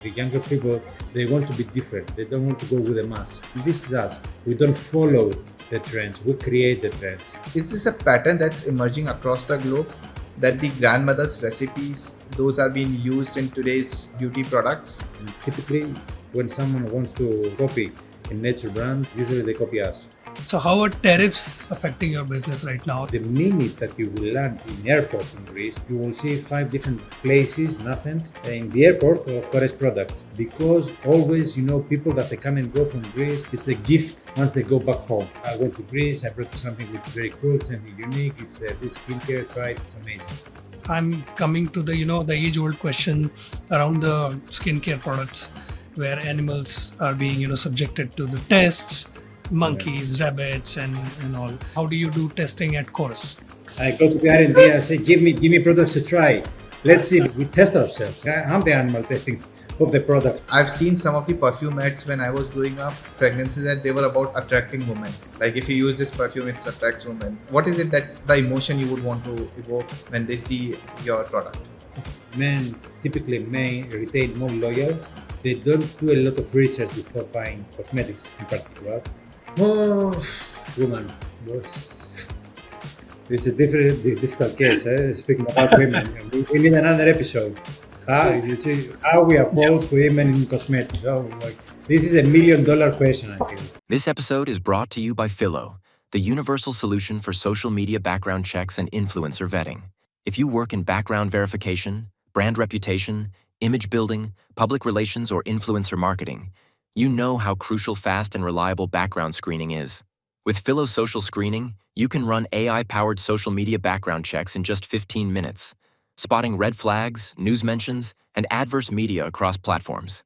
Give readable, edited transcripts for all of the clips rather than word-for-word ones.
The younger people, they want to be different. They don't want to go with the mass. This is us. We don't follow the trends. We create the trends. Is this a pattern that's emerging across the globe? That the grandmother's recipes, those are being used in today's beauty products? And typically, when someone wants to copy a nature brand, usually they copy us. So how are tariffs affecting your business right now? The minute that you will land in airport in Greece, you will see 5 different places in Athens in the airport of Korres products. Because always, people that they come and go from Greece, it's a gift once they go back home. I went to Greece, I brought you something which is very cool, something unique. It's this skincare, try it, it's amazing. I'm coming to the age-old question around the skincare products where animals are being subjected to the tests, monkeys, rabbits, and all. How do you do testing at Korres? I go to the R&D, I say, give me products to try. Let's see, we test ourselves. I'm the animal testing of the product. I've seen some of the perfume ads when I was growing up, fragrances that they were about attracting women. Like if you use this perfume, it attracts women. What is it that the emotion you would want to evoke when they see your product? Men typically retain more loyal. They don't do a lot of research before buying cosmetics in particular. Oh, woman. It's a difficult case, speaking about women. We need another episode. How we approach women in cosmetics. This is $1 million question, I feel. This episode is brought to you by Phyllo, the universal solution for social media background checks and influencer vetting. If you work in background verification, brand reputation, image building, public relations, or influencer marketing, you know how crucial fast and reliable background screening is. With Phyllo Social Screening, you can run AI-powered social media background checks in just 15 minutes, spotting red flags, news mentions, and adverse media across platforms.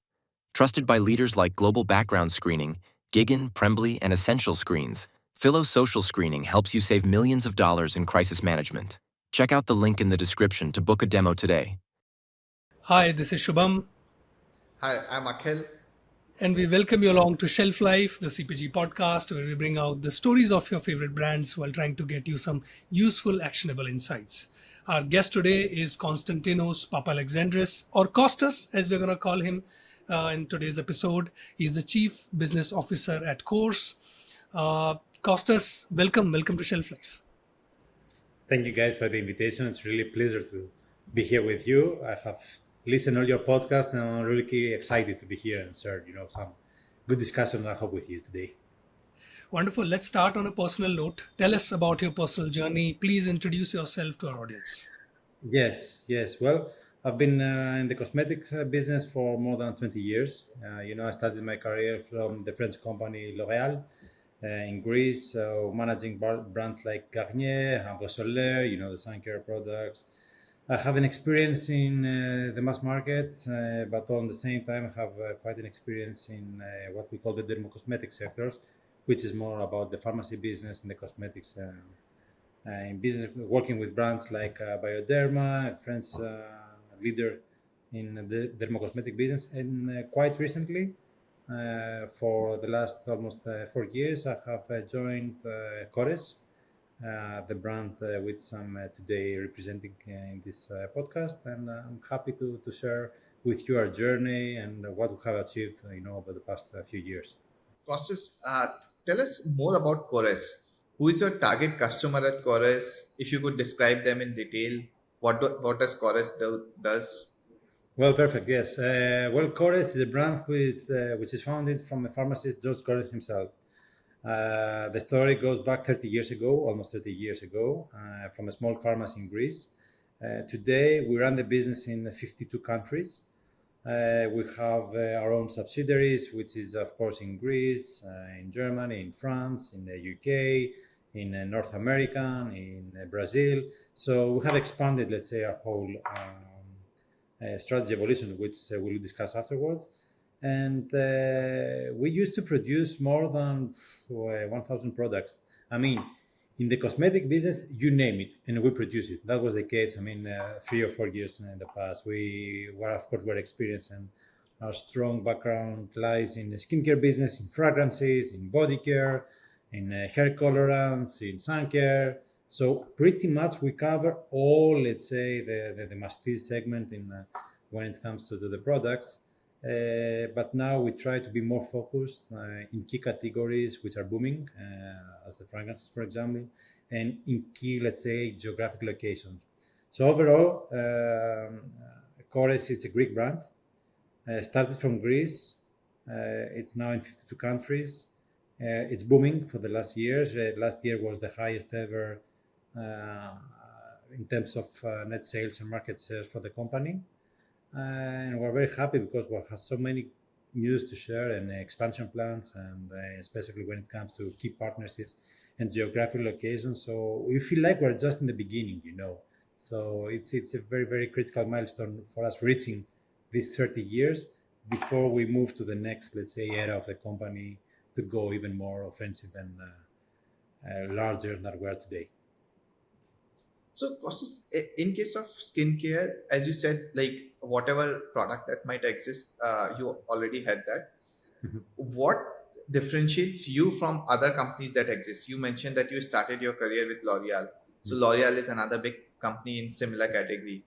Trusted by leaders like Global Background Screening, Gigan, Prembly, and Essential Screens, Phyllo Social Screening helps you save millions of dollars in crisis management. Check out the link in the description to book a demo today. Hi, this is Shubham. Hi, I'm Akhil. And we welcome you along to ShelfLife, the CPG podcast, where we bring out the stories of your favorite brands while trying to get you some useful, actionable insights. Our guest today is Konstantinos Papalexandris, or Kostas, as we're going to call him in today's episode. He's the Chief Business Officer at Korres. Kostas, welcome to ShelfLife. Thank you guys for the invitation. It's really a pleasure to be here with you. I have listened all your podcasts and I'm really excited to be here and share, some good discussion I hope with you today. Wonderful. Let's start on a personal note. Tell us about your personal journey. Please introduce yourself to our audience. Yes. Well, I've been in the cosmetics business for more than 20 years. I started my career from the French company L'Oréal in Greece, managing brands like Garnier, Soler, the sun care products. I have an experience in the mass market, but on the same time, I have quite an experience in what we call the dermocosmetic sectors, which is more about the pharmacy business and the cosmetics in business, working with brands like Bioderma, a French leader in the dermocosmetic business. And quite recently, for the last almost 4 years, I have joined Korres, the brand which I'm today representing in this podcast, and I'm happy to share with you our journey and what we have achieved, over the past few years. Kostas, tell us more about Korres. Who is your target customer at Korres? If you could describe them in detail, what does Korres does? Well, perfect. Yes. Korres is a brand which is founded from a pharmacist, George Korres himself. The story goes back 30 years ago, almost 30 years ago, from a small pharmacy in Greece. Today, we run the business in 52 countries. We have our own subsidiaries, which is, of course, in Greece, in Germany, in France, in the UK, in North America, in Brazil. So we have expanded, let's say, our whole strategy evolution, which we'll discuss afterwards. And we used to produce more than 1,000 products. I mean, in the cosmetic business, you name it, and we produce it. That was the case. 3 or 4 years in the past. We were, of course, experienced, and our strong background lies in the skincare business, in fragrances, in body care, in hair colorants, in sun care. So pretty much we cover all, let's say, the masstige segment in when it comes to the products. But now we try to be more focused in key categories which are booming, as the fragrances, for example, and in key, let's say, geographic locations. So overall, Korres is a Greek brand. Started from Greece. It's now in 52 countries. It's booming for the last years. Last year was the highest ever in terms of net sales and market share for the company. And we're very happy because we have so many news to share and expansion plans, and especially when it comes to key partnerships and geographic locations. So we feel like we're just in the beginning, So it's a very, very critical milestone for us reaching these 30 years before we move to the next, let's say, era of the company to go even more offensive and larger than we are today. So, Kostas, in case of skincare, as you said, like whatever product that might exist, you already had that. What differentiates you from other companies that exist? You mentioned that you started your career with L'Oréal. So, L'Oréal is another big company in similar category.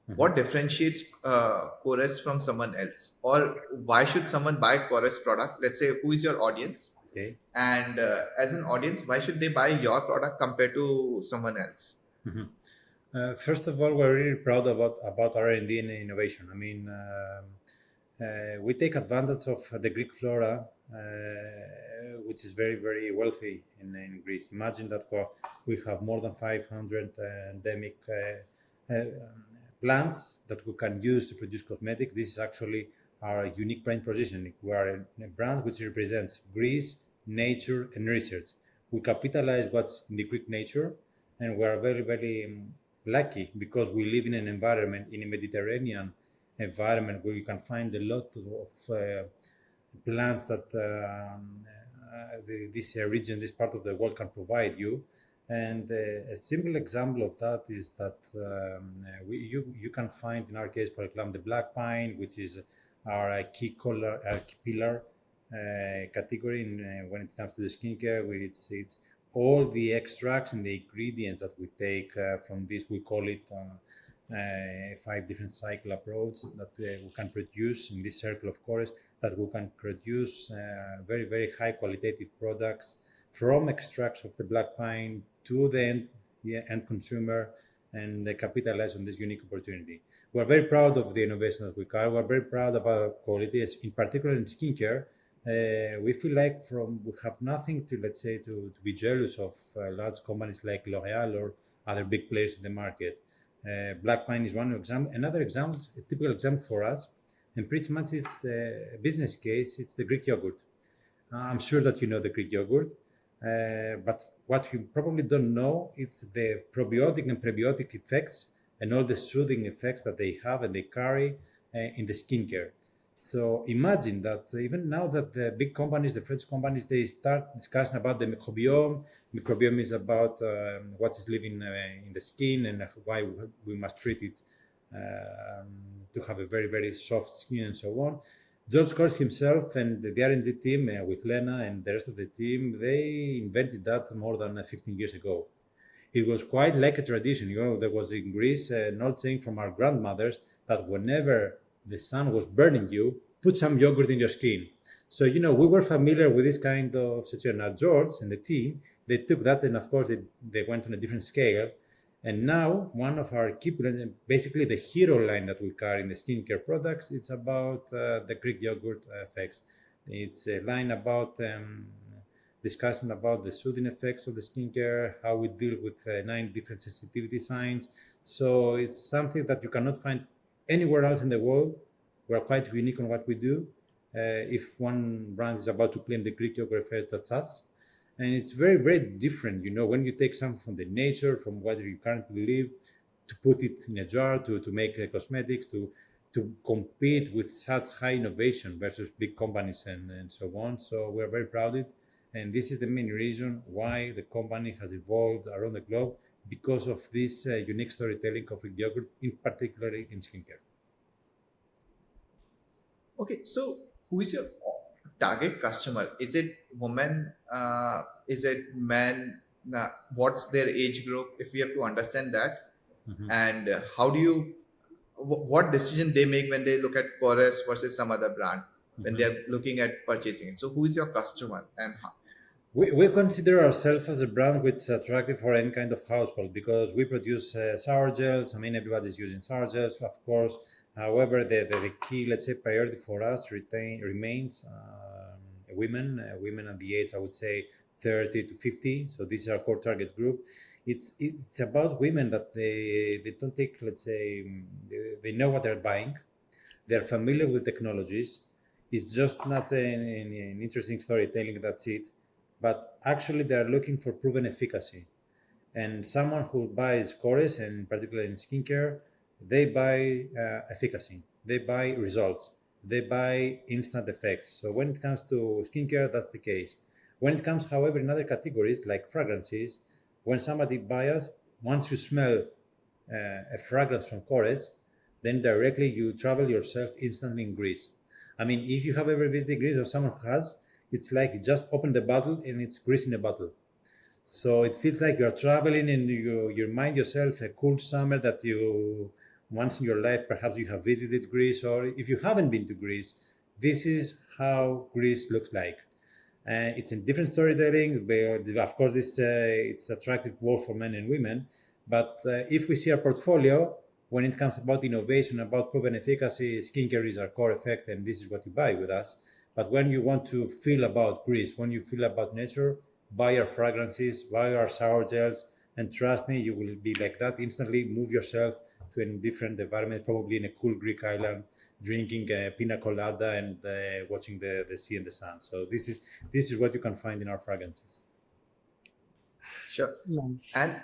What differentiates Korres from someone else? Or why should someone buy Korres product? Let's say, who is your audience? Okay. And as an audience, why should they buy your product compared to someone else? First of all, we're really proud about R&D and innovation. I mean, we take advantage of the Greek flora, which is very, very wealthy in Greece. Imagine that we have more than 500 endemic plants that we can use to produce cosmetics. This is actually our unique brand positioning. We are a brand which represents Greece, nature, and research. We capitalize what's in the Greek nature, and we are very, very lucky because we live in an environment, in a Mediterranean environment, where you can find a lot of plants that this region, this part of the world can provide you. And a simple example of that is that you can find, in our case, for example, the black pine, which is our key pillar category when it comes to the skincare. It's all the extracts and the ingredients that we take from this. We call it 5 different cycle approach that we can produce in this circle of Korres, that we can produce very, very high qualitative products from extracts of the black pine to the end consumer, and capitalize on this unique opportunity. We're very proud of the innovation that we carry. We're very proud of our quality, in particular in skincare. We feel like we have nothing to, let's say, to be jealous of large companies like L'Oréal or other big players in the market. Black pine is one example. Another example, a typical example for us, and pretty much it's a business case, it's the Greek yogurt. I'm sure that you know the Greek yogurt, but what you probably don't know is the probiotic and prebiotic effects and all the soothing effects that they have and they carry in the skincare. So imagine that even now that the big companies, the French companies, they start discussing about the microbiome. Microbiome is about what is living in the skin and why we must treat it to have a very, very soft skin and so on. George Korres himself and the R&D team with Lena and the rest of the team, they invented that more than 15 years ago. It was quite like a tradition. There was in Greece an old saying from our grandmothers that whenever the sun was burning you, put some yogurt in your skin. So, we were familiar with this kind of situation. Now, George and the team, they took that and, of course, they went on a different scale. And now, one of our key, basically the hero line that we carry in the skincare products, it's about the Greek yogurt effects. It's a line about discussing about the soothing effects of the skincare, how we deal with 9 different sensitivity signs. So it's something that you cannot find anywhere else in the world. We're quite unique on what we do. If one brand is about to claim the Greek yogurt effect, that's us. And it's very, very different, when you take something from the nature, from where you currently live, to put it in a jar, to make cosmetics, to compete with such high innovation versus big companies and so on. So we're very proud of it. And this is the main reason why the company has evolved around the globe, because of this unique storytelling of yogurt, in particularly in skincare. Okay, so who is your target customer? Is it women? Is it men? What's their age group? If we have to understand that, and how do you what decision they make when they look at Korres versus some other brand when they're looking at purchasing it. So who is your customer and how? We consider ourselves as a brand which is attractive for any kind of household because we produce shower gels. I mean, everybody's using shower gels, of course. However, the key, let's say, priority for us remains women at the age, I would say, 30 to 50. So this is our core target group. It's about women that they don't take, let's say, they know what they're buying. They're familiar with technologies. It's just not an interesting storytelling, that's it. But actually, they're looking for proven efficacy. And someone who buys Korres, and particularly in skincare, they buy efficacy, they buy results, they buy instant effects. So when it comes to skincare, that's the case. When it comes, however, in other categories like fragrances, when somebody buys, once you smell a fragrance from Korres, then directly you travel yourself instantly in Greece. I mean, if you have ever visited Greece or someone who has, it's like you just open the bottle and it's Greece in a bottle. So it feels like you're traveling and you remind yourself a cool summer that you once in your life perhaps you have visited Greece, or if you haven't been to Greece, this is how Greece looks like. It's a different storytelling. But of course, it's attractive both for men and women. But if we see our portfolio, when it comes about innovation, about proven efficacy, skincare is our core effect, and this is what you buy with us. But when you want to feel about Greece, when you feel about nature, buy our fragrances, buy our shower gels, and trust me, you will be like that instantly. Move yourself to a different environment, probably in a cool Greek island, drinking a pina colada and watching the sea and the sun. So this is what you can find in our fragrances. Sure. Nice. And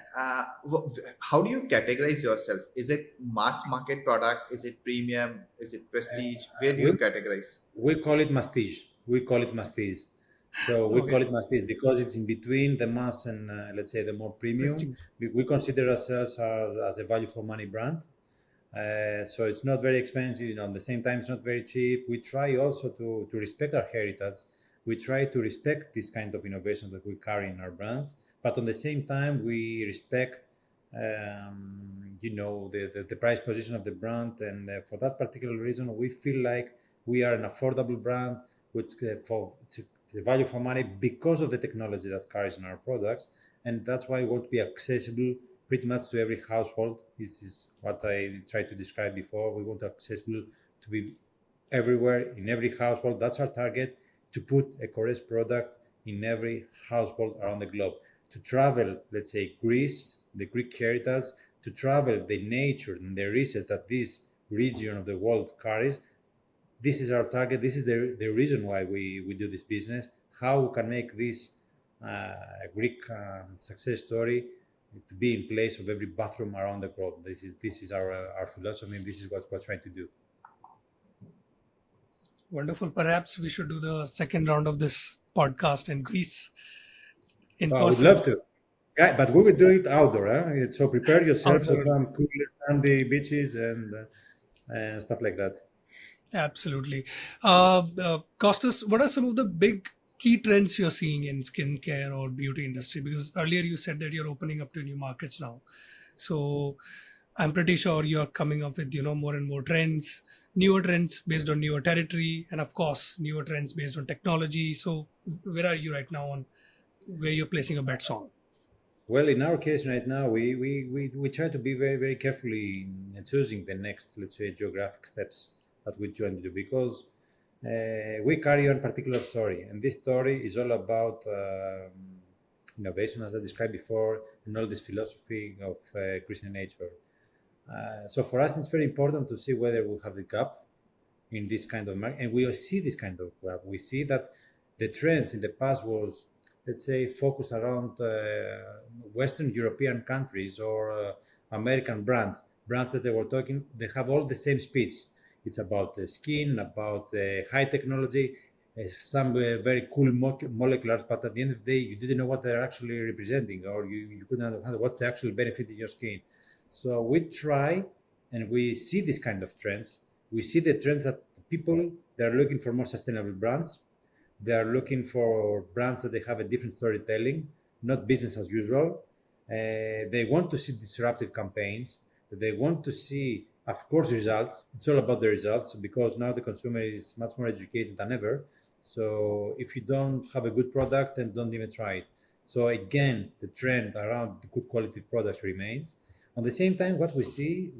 how do you categorize yourself? Is it mass market product? Is it premium? Is it prestige? Where do We you categorize? we call it mastige. We call it mastige. So we Okay. call it mastige because it's in between the mass and let's say the more premium. Prestige. We consider ourselves as a value for money brand. So it's not very expensive. At the same time, it's not very cheap. We try also to respect our heritage. We try to respect this kind of innovation that we carry in our brands, but at the same time, we respect, the price position of the brand. And for that particular reason, we feel like we are an affordable brand, which for the value for money because of the technology that carries in our products, and that's why we want to be accessible pretty much to every household. This is what I tried to describe before. We want accessible to be everywhere in every household. That's our target, to put a Korres product in every household around the globe. To travel, let's say, Greece, the Greek heritage, to travel the nature and the research that this region of the world carries. This is our target. This is the reason why we do this business. How we can make this Greek success story to be in place of every bathroom around the globe. This is our philosophy, and this is what we're trying to do. Wonderful. Perhaps we should do the second round of this podcast in Greece in I would person. love to, but we would do it outdoor. Huh? So prepare yourself for Outdoor. some cool sandy beaches and stuff like that. Absolutely. Kostas, what are some of the big key trends you're seeing in skincare or beauty industry? Because earlier you said that you're opening up to new markets now. So I'm pretty sure you're coming up with, more and more trends, newer trends based on newer territory, and of course, newer trends based on technology. So where are you right now on where you're placing your bets on? Well, in our case right now, we try to be very, very carefully in choosing the next, let's say, geographic steps that we join to do, because we carry on particular story, and this story is all about innovation, as I described before, and all this philosophy of Christian nature. So for us, it's very important to see whether we have a gap in this kind of market, and we see this kind of gap. We see that the trends in the past was, let's say, focused around Western European countries or American brands that they have all the same speech. It's about the skin, about high technology, some very cool moleculars, but at the end of the day, you didn't know what they're actually representing, or you couldn't understand what's the actual benefit in your skin. So we try and we see this kind of trends. We see the trends that people, they're looking for more sustainable brands. They are looking for brands that they have a different storytelling, not business as usual. They want to see disruptive campaigns. They want to see Of course, results. It's all about the results because now the consumer is much more educated than ever. So if you don't have a good product, then don't even try it. So again, the trend around the good quality products remains. At the same time, what we see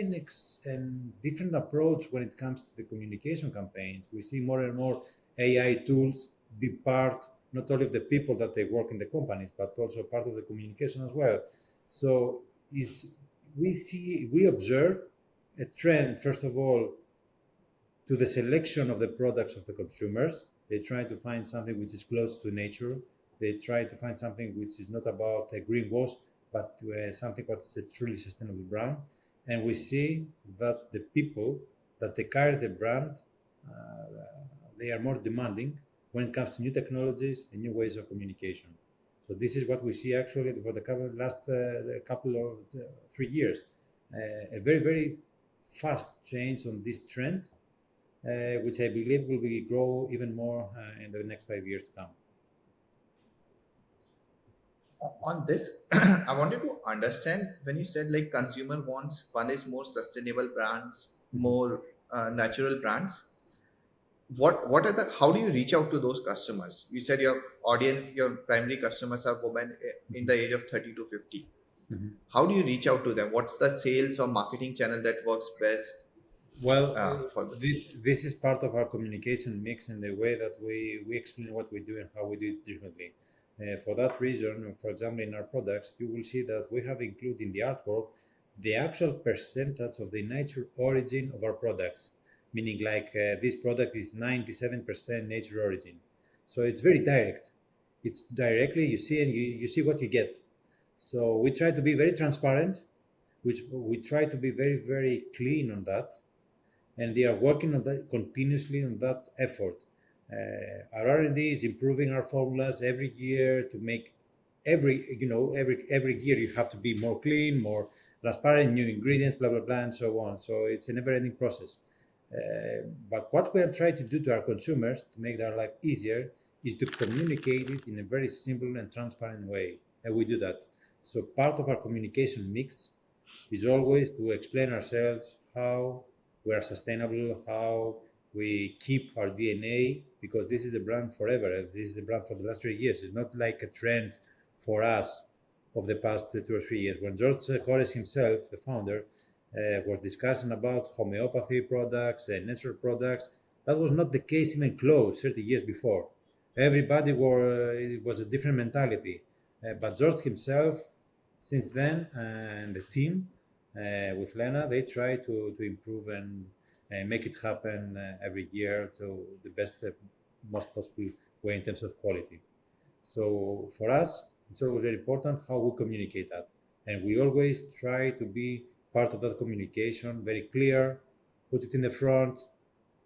an different approach when it comes to the communication campaigns. We see more and more AI tools be part not only of the people that they work in the companies, but also part of the communication as well. So is we observe a trend, first of all, to the selection of the products of the consumers. They try to find something which is close to nature. They try to find something which is not about a greenwash, but something that's a truly sustainable brand. And we see that the people that they carry the brand, uh, they are more demanding when it comes to new technologies and new ways of communication. So this is what we see actually for the last couple of 3 years. A very, very fast change on this trend, which I believe will be grow even more in the next 5 years to come. On this, I wanted to understand when you said like consumer wants one is more sustainable brands, more natural brands. What are the how do you reach out to those customers? You said your audience, your primary customers are women in the age of 30 to 50. How do you reach out to them? What's the sales or marketing channel that works best Well, for them? this is part of our communication mix and the way that we explain what we do and how we do it differently. For that reason, for example, in our products, you will see that we have included in the artwork the actual percentage of the nature origin of our products, meaning like this product is 97% nature origin. So it's very direct. It's directly you see and you see what you get. So we try to be very transparent, which we try to be very, very clean on that, and they are working on that continuously on that effort. Our R&D is improving our formulas every year to make every year you have to be more clean, more transparent, new ingredients, blah blah blah, and so on. So it's a never-ending process. But what we are trying to do to our consumers to make their life easier is to communicate it in a very simple and transparent way, and we do that. So part of our communication mix is always to explain ourselves how we are sustainable, how we keep our DNA, because this is the brand forever. This is the brand for the last 3 years. It's not like a trend for us of the past 2 or 3 years. When George Korres himself, the founder, was discussing about homeopathy products and natural products, that was not the case even close 30 years before. Everybody it was a different mentality. But George himself, since then, and the team with Lena, they try to improve and make it happen every year to the best, most possible way in terms of quality. So for us, it's always very important how we communicate that. And we always try to be part of that communication, very clear, put it in the front,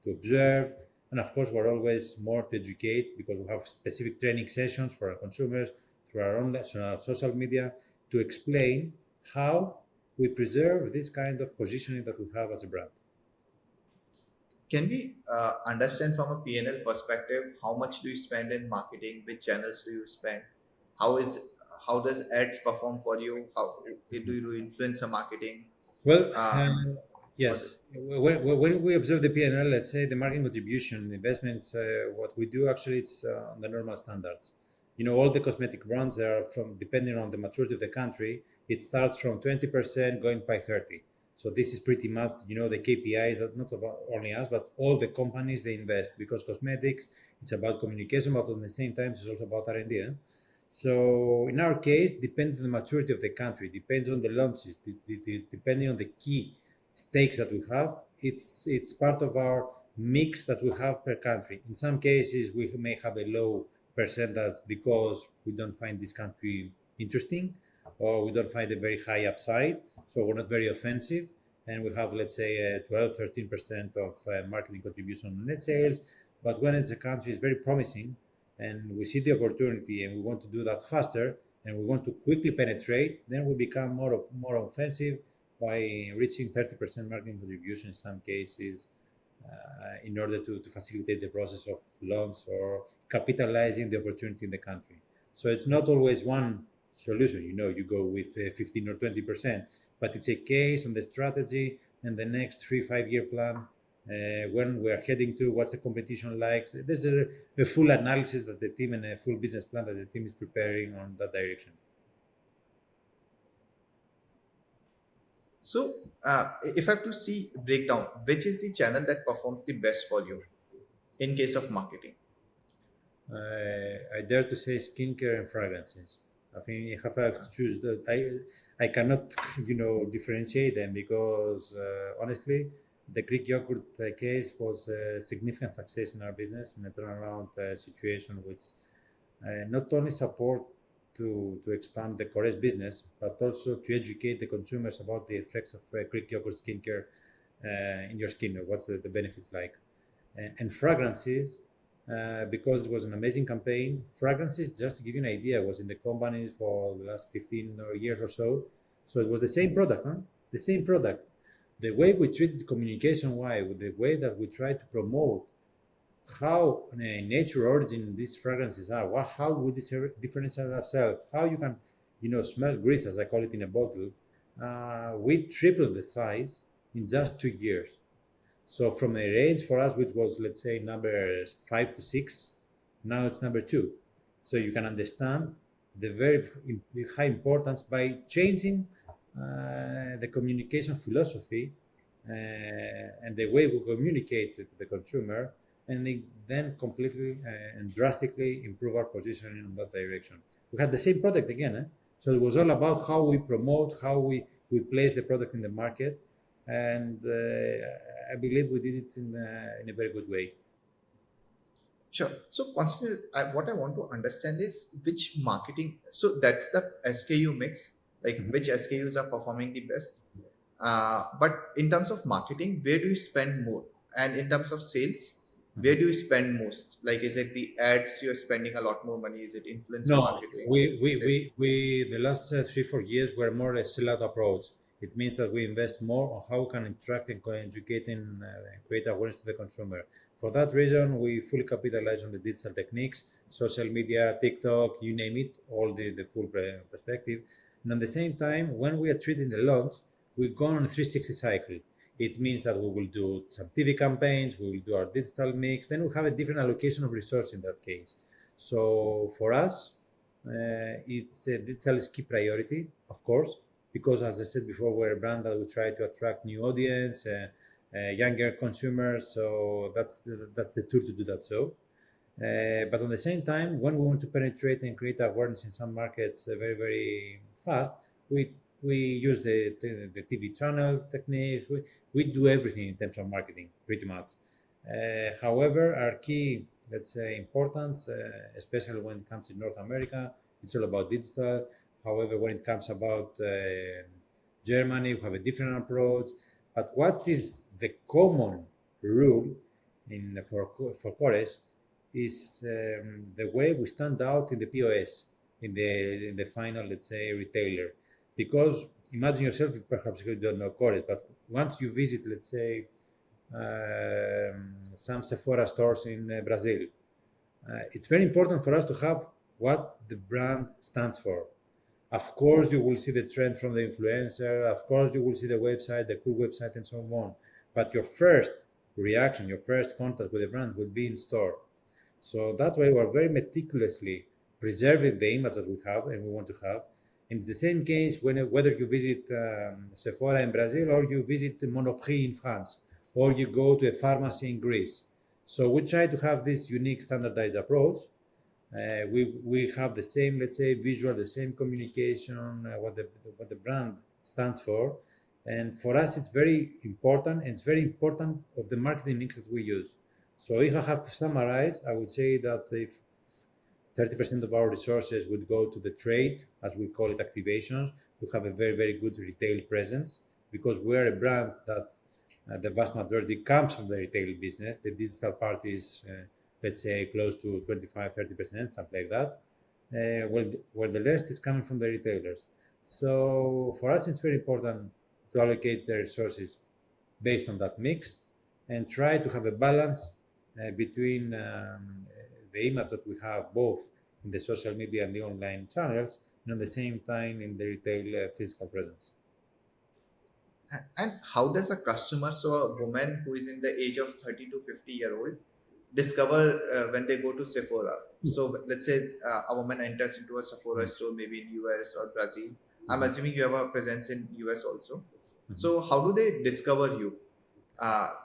to observe. And of course, we're always more to educate because we have specific training sessions for our consumers through our online, our social media to explain how we preserve this kind of positioning that we have as a brand. Can we understand from a P&L perspective how much do you spend in marketing? Which channels do you spend? How does ads perform for you? How do you do influencer marketing? Well, Um, yes. When we observe the P&L, let's say the marketing contribution, investments, what we do actually it's on the normal standards. All the cosmetic brands are from, depending on the maturity of the country, it starts from 20% going by 30. So this is pretty much, the KPIs that not about only us, but all the companies they invest, because cosmetics, it's about communication, but at the same time, it's also about R&D. So in our case, depending on the maturity of the country, depends on the launches, depending on the key stakes that we have, it's part of our mix that we have per country. In some cases, we may have a low percentage because we don't find this country interesting, or we don't find a very high upside, so we're not very offensive, and we have, let's say, 12-13% of marketing contribution on net sales. But when it's a country is very promising and we see the opportunity and we want to do that faster and we want to quickly penetrate, then we become more offensive by reaching 30% marketing contribution in some cases, in order to facilitate the process of launch or capitalizing the opportunity in the country. So it's not always one solution. You go with 15 or 20%, but it's a case on the strategy and the next 3-5 year plan, when we're heading to, what's the competition like. There's a full analysis that the team and a full business plan that the team is preparing on that direction. So, if I have to see breakdown, which is the channel that performs the best for you in case of marketing? I dare to say skincare and fragrances. I think if I have to choose that, I cannot differentiate them because honestly, the Greek yogurt case was a significant success in our business in a turnaround situation, which not only support to expand the Korres business, but also to educate the consumers about the effects of Greek yogurt skincare in your skin, or what's the benefits like. And fragrances, because it was an amazing campaign. Fragrances, just to give you an idea, was in the company for the last 15 years or so. So it was the same product, huh? The same product. The way we treated communication, why? With the way that we try to promote how nature origin these fragrances are, how would this differentiate ourselves, how you can, smell grease, as I call it, in a bottle. We tripled the size in just 2 years. So from a range for us, which was, let's say, number 5 to 6, now it's number 2. So you can understand the high importance by changing the communication philosophy and the way we communicate to the consumer, and then completely and drastically improve our positioning in that direction. We had the same product again, so it was all about how we promote, how we place the product in the market, and I believe we did it in a very good way. Sure. So, Konstantinos, what I want to understand is which marketing. So that's the SKU mix, like which SKUs are performing the best. But in terms of marketing, where do you spend more? And in terms of sales, where do you spend most? Like, is it the ads you're spending a lot more money? Is it influencer No, marketing? we the last 3-4 years were more a sellout approach. It means that we invest more on how we can interact and educate and create awareness to the consumer. For that reason, we fully capitalize on the digital techniques, social media, TikTok, you name it, all the full perspective. And at the same time, when we are treating the launch, we go on a 360 cycle. It means that we will do some TV campaigns, we will do our digital mix, then we have a different allocation of resource in that case. So for us, it's digital is key priority, of course, because as I said before, we're a brand that we try to attract new audience, younger consumers. So that's the tool to do that. So, but at the same time, when we want to penetrate and create awareness in some markets very, very fast, we use the TV channel techniques. We do everything in terms of marketing, pretty much. However, our key, let's say, importance, especially when it comes to North America, it's all about digital. However, when it comes about Germany, we have a different approach. But what is the common rule for Korres is the way we stand out in the POS, in the final, let's say, retailer. Because imagine yourself, perhaps you don't know Korres, but once you visit, let's say, some Sephora stores in Brazil, it's very important for us to have what the brand stands for. Of course, you will see the trend from the influencer. Of course, you will see the website, the cool website, and so on. But your first reaction, your first contact with the brand would be in store. So that way, we're very meticulously preserving the image that we have and we want to have. And it's the same case whether you visit Sephora in Brazil or you visit Monoprix in France or you go to a pharmacy in Greece. So we try to have this unique standardized approach. We have the same, let's say, visual, the same communication, what the brand stands for. And for us, it's very important, and it's very important of the marketing mix that we use. So if I have to summarize, I would say that if 30% of our resources would go to the trade, as we call it, activations, we have a very, very good retail presence because we're a brand that the vast majority comes from the retail business. The digital part is, let's say, close to 25-30%, something like that, where the rest is coming from the retailers. So for us, it's very important to allocate the resources based on that mix and try to have a balance between the image that we have both in the social media and the online channels, and at the same time in the retail physical presence. And how does a customer, so a woman who is in the age of 30 to 50-year-old, discover when they go to Sephora? So let's say a woman enters into a Sephora store, maybe in US or Brazil. I'm assuming you have a presence in US also. So how do they discover you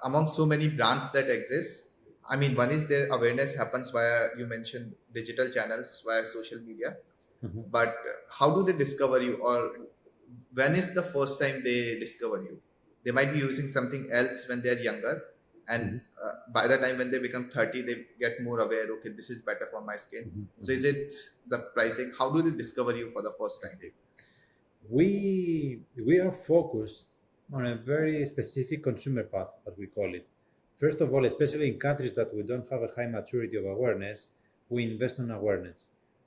among so many brands that exist? I mean, one is their awareness happens via, you mentioned, digital channels, via social media. But how do they discover you, or when is the first time they discover you? They might be using something else when they're younger, and by the time when they become 30, they get more aware. Okay, this is better for my skin. So is it the pricing? How do they discover you for the first time? We are focused on a very specific consumer path, as we call it. First of all, especially in countries that we don't have a high maturity of awareness, we invest in awareness.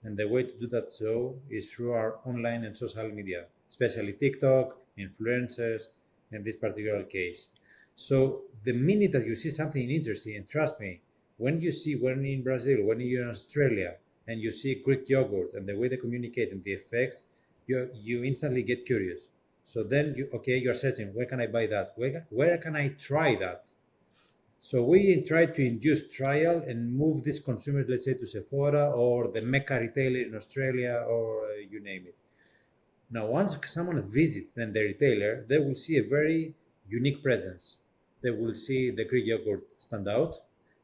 And the way to do that so is through our online and social media, especially TikTok, influencers, in this particular case. So the minute that you see something interesting, and trust me, when in Brazil, when you're in Australia, and you see Greek yogurt and the way they communicate and the effects, you instantly get curious. So then you're searching, where can I buy that? Where can I try that? So we try to induce trial and move these consumers, let's say, to Sephora or the Mecca retailer in Australia, or you name it. Now, once someone visits then the retailer, they will see a very unique presence. They will see the Greek yogurt stand out,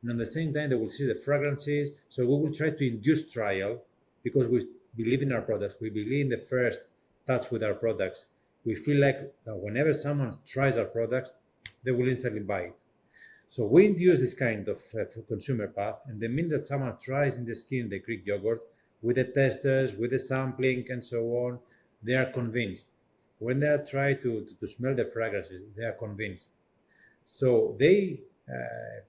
and at the same time, they will see the fragrances. So we will try to induce trial because we believe in our products. We believe in the first touch with our products. We feel like that whenever someone tries our products, they will instantly buy it. So we induce this kind of consumer path, and the minute that someone tries in the skin the Greek yogurt, with the testers, with the sampling, and so on, they are convinced. When they are trying to smell the fragrances, they are convinced. So they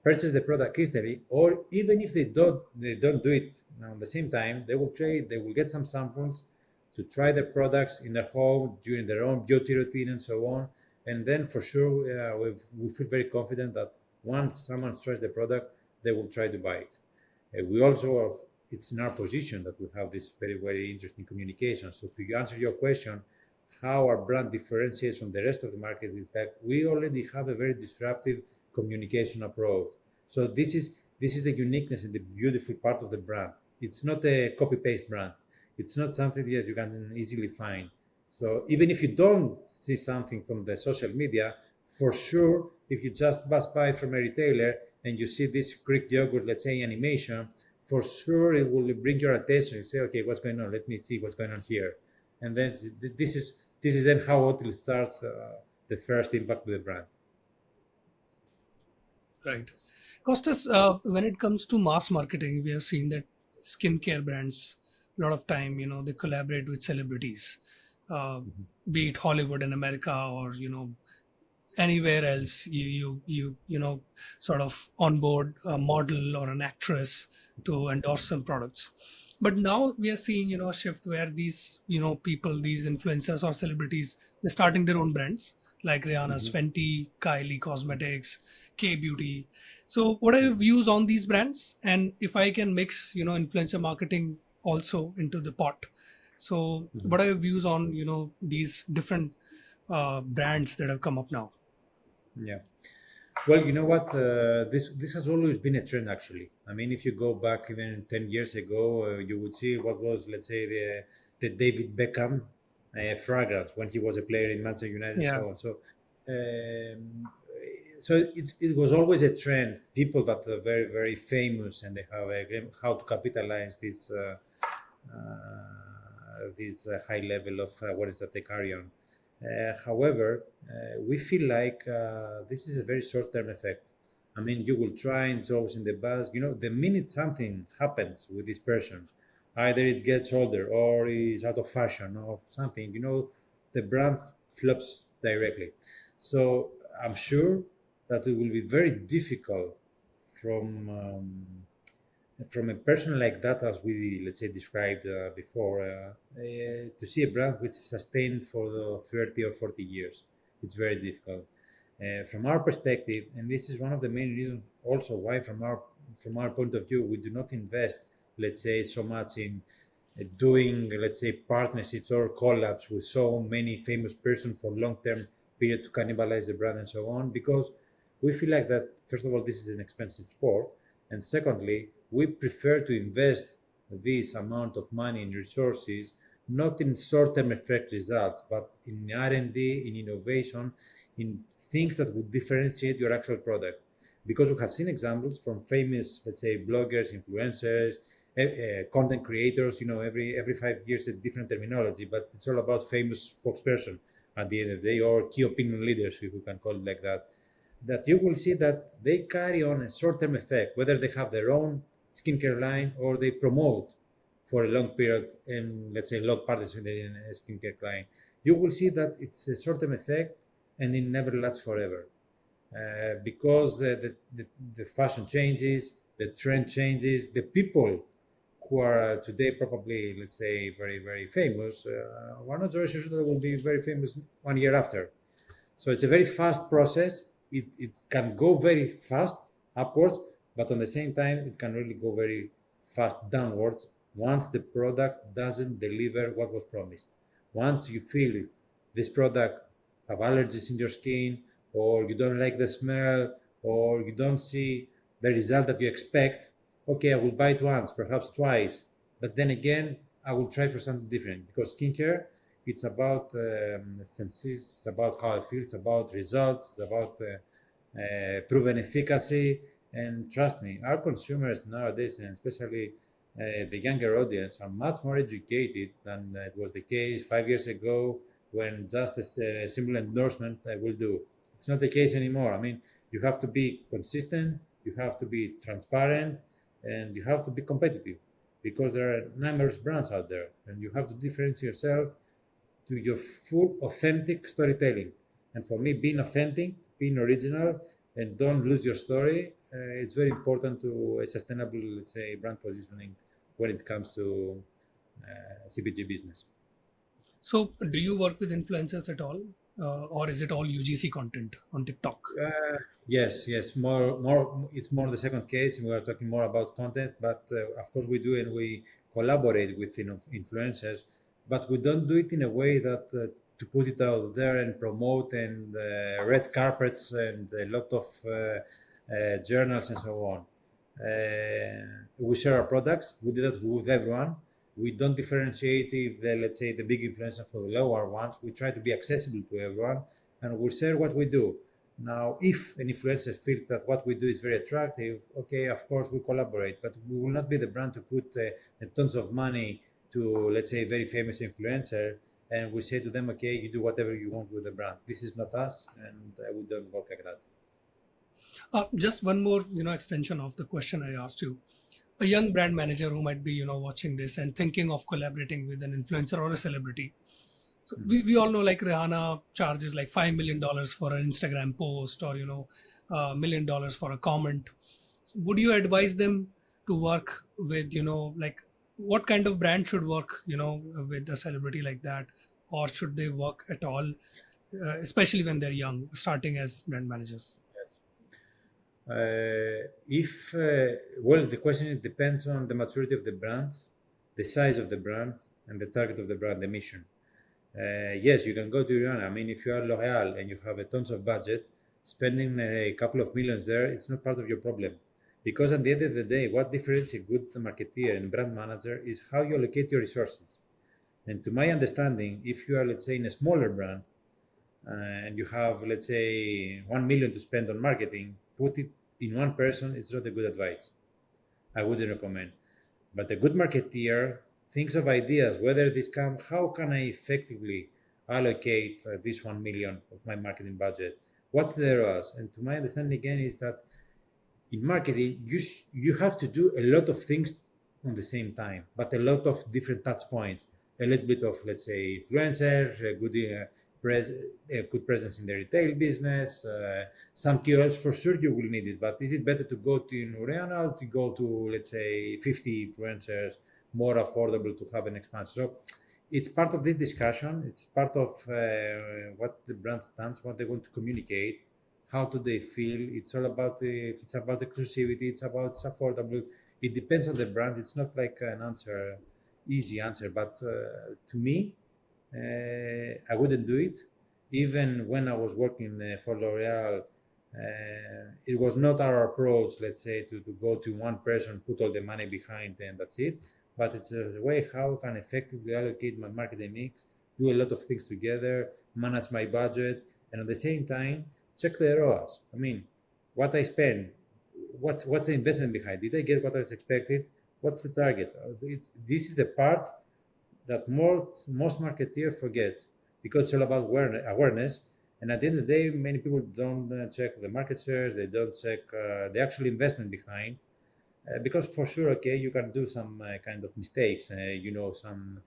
purchase the product instantly, or even if they don't do it at the same time, they will get some samples to try the products in their home during their own beauty routine and so on. And then for sure, we feel very confident that once someone tries the product, they will try to buy it. We also it's in our position that we have this very, very interesting communication. So to answer your question, how our brand differentiates from the rest of the market is that we already have a very disruptive communication approach. So this is the uniqueness and the beautiful part of the brand. It's not a copy-paste brand. It's not something that you can easily find. So even if you don't see something from the social media, for sure, if you just pass by from a retailer and you see this Greek yogurt, let's say animation, for sure it will bring your attention. You say, okay, what's going on? Let me see what's going on here. And then this is then how it starts the first impact with the brand. Right. Kostas, when it comes to mass marketing, we have seen that skincare brands, a lot of time, they collaborate with celebrities, be it Hollywood in America or, anywhere else. You sort of onboard a model or an actress to endorse some products. But now we are seeing, a shift where these, people, these influencers or celebrities, they're starting their own brands like Rihanna's Fenty, Kylie Cosmetics, K Beauty. So what are your views on these brands? And if I can mix, influencer marketing also into the pot. So what are your views on, these different brands that have come up now? Yeah. Well, you know what? This has always been a trend, actually. I mean, if you go back even 10 years ago, you would see what was, let's say, the David Beckham fragrance when he was a player in Manchester United and so on. So it was always a trend. People that are very, very famous and they have how to capitalize this high level of awareness that they carry on. However, we feel like this is a very short-term effect. I mean, you will try and it's always in the buzz. The minute something happens with this person, either it gets older or is out of fashion or something, the brand flops directly. So I'm sure that it will be very difficult from a person like that, as we, let's say, described before, to see a brand which is sustained for the 30 or 40 years. It's very difficult. From our perspective, and this is one of the main reasons also why from our point of view, we do not invest, let's say, so much in doing, let's say, partnerships or collabs with so many famous persons for long-term period to cannibalize the brand and so on, because we feel like that, first of all, this is an expensive sport, and secondly, we prefer to invest this amount of money and resources not in short-term effect results, but in R&D, in innovation, in things that would differentiate your actual product. Because we have seen examples from famous, let's say, bloggers, influencers, content creators. Every 5 years a different terminology, but it's all about famous spokesperson at the end of the day, or key opinion leaders, if we can call it like that. That you will see that they carry on a short-term effect, whether they have their own skincare line or they promote for a long period and, let's say, long parties in the skincare line. You will see that it's a short-term effect and it never lasts forever. Because the fashion changes, the trend changes, the people who are today probably, let's say, very, very famous, we're not very sure that they will be very famous 1 year after. So it's a very fast process. It can go very fast upwards, but on the same time, it can really go very fast downwards once the product doesn't deliver what was promised. Once you feel this product have allergies in your skin, or you don't like the smell, or you don't see the result that you expect, okay, I will buy it once, perhaps twice, but then again, I will try for something different, because skincare, it's about senses, it's about how I feel, it's about results, it's about proven efficacy. And trust me, our consumers nowadays, and especially the younger audience, are much more educated than it was the case 5 years ago, when just a simple endorsement will do. It's not the case anymore. I mean, you have to be consistent, you have to be transparent, and you have to be competitive, because there are numerous brands out there, and you have to differentiate yourself to your full authentic storytelling. And for me, being authentic, being original, and don't lose your story, it's very important to a sustainable, let's say, brand positioning when it comes to CPG business. So, do you work with influencers at all, or is it all UGC content on TikTok? Yes. More. It's more the second case. We are talking more about content, but of course we do, and we collaborate with influencers, but we don't do it in a way that to put it out there and promote and red carpets and a lot of journals and so on. We share our products. We do that with everyone. We don't differentiate if let's say, the big influencers for the lower ones. We try to be accessible to everyone, and we share what we do. Now, if an influencer feels that what we do is very attractive, okay, of course we collaborate, but we will not be the brand to put tons of money to, let's say, a very famous influencer, and we say to them, okay, you do whatever you want with the brand. This is not us, and we don't work like that. Just one more, extension of the question I asked you. A young brand manager who might be, watching this and thinking of collaborating with an influencer or a celebrity. So we all know, like, Rihanna charges like $5 million for an Instagram post, or $1 million for a comment. So would you advise them to work with, like, what kind of brand should work, with a celebrity like that, or should they work at all, especially when they're young, starting as brand managers? Well, the question depends on the maturity of the brand, the size of the brand, and the target of the brand, the mission. Yes, you can go to Rihanna. I mean, if you are L'Oréal and you have a tons of budget, spending a couple of millions there, it's not part of your problem. Because at the end of the day, what differentiates a good marketeer and brand manager is how you allocate your resources. And to my understanding, if you are, let's say, in a smaller brand, and you have, let's say, 1 million to spend on marketing, put it in one person. It's not a good advice. I wouldn't recommend. But a good marketeer thinks of ideas, whether this come, how can I effectively allocate this 1 million of my marketing budget? What's the ROAS? And to my understanding, again, is that in marketing, you have to do a lot of things on the same time, but a lot of different touch points. A little bit of, let's say, influencers, a good presence in the retail business, some keywords. For sure you will need it, but is it better to go to Rihanna or to go to, let's say, 50 influencers, more affordable to have an expansion? So it's part of this discussion. It's part of what the brand stands, what they want to communicate, how do they feel. It's all about it's about exclusivity, it's about it's affordable. It depends on the brand. It's not like an easy answer, but to me, I wouldn't do it. Even when I was working for L'Oréal, it was not our approach, let's say, to go to one person, put all the money behind, and that's it. But it's a way how I can effectively allocate my marketing mix, do a lot of things together, manage my budget, and at the same time check the ROAS. I mean, what I spend, what's the investment behind? Did I get what I was expected? What's the target? This is the part that most marketeers forget, because it's all about awareness. And at the end of the day, many people don't check the market share. They don't check the actual investment behind. Because for sure, okay, you can do some kind of mistakes. Some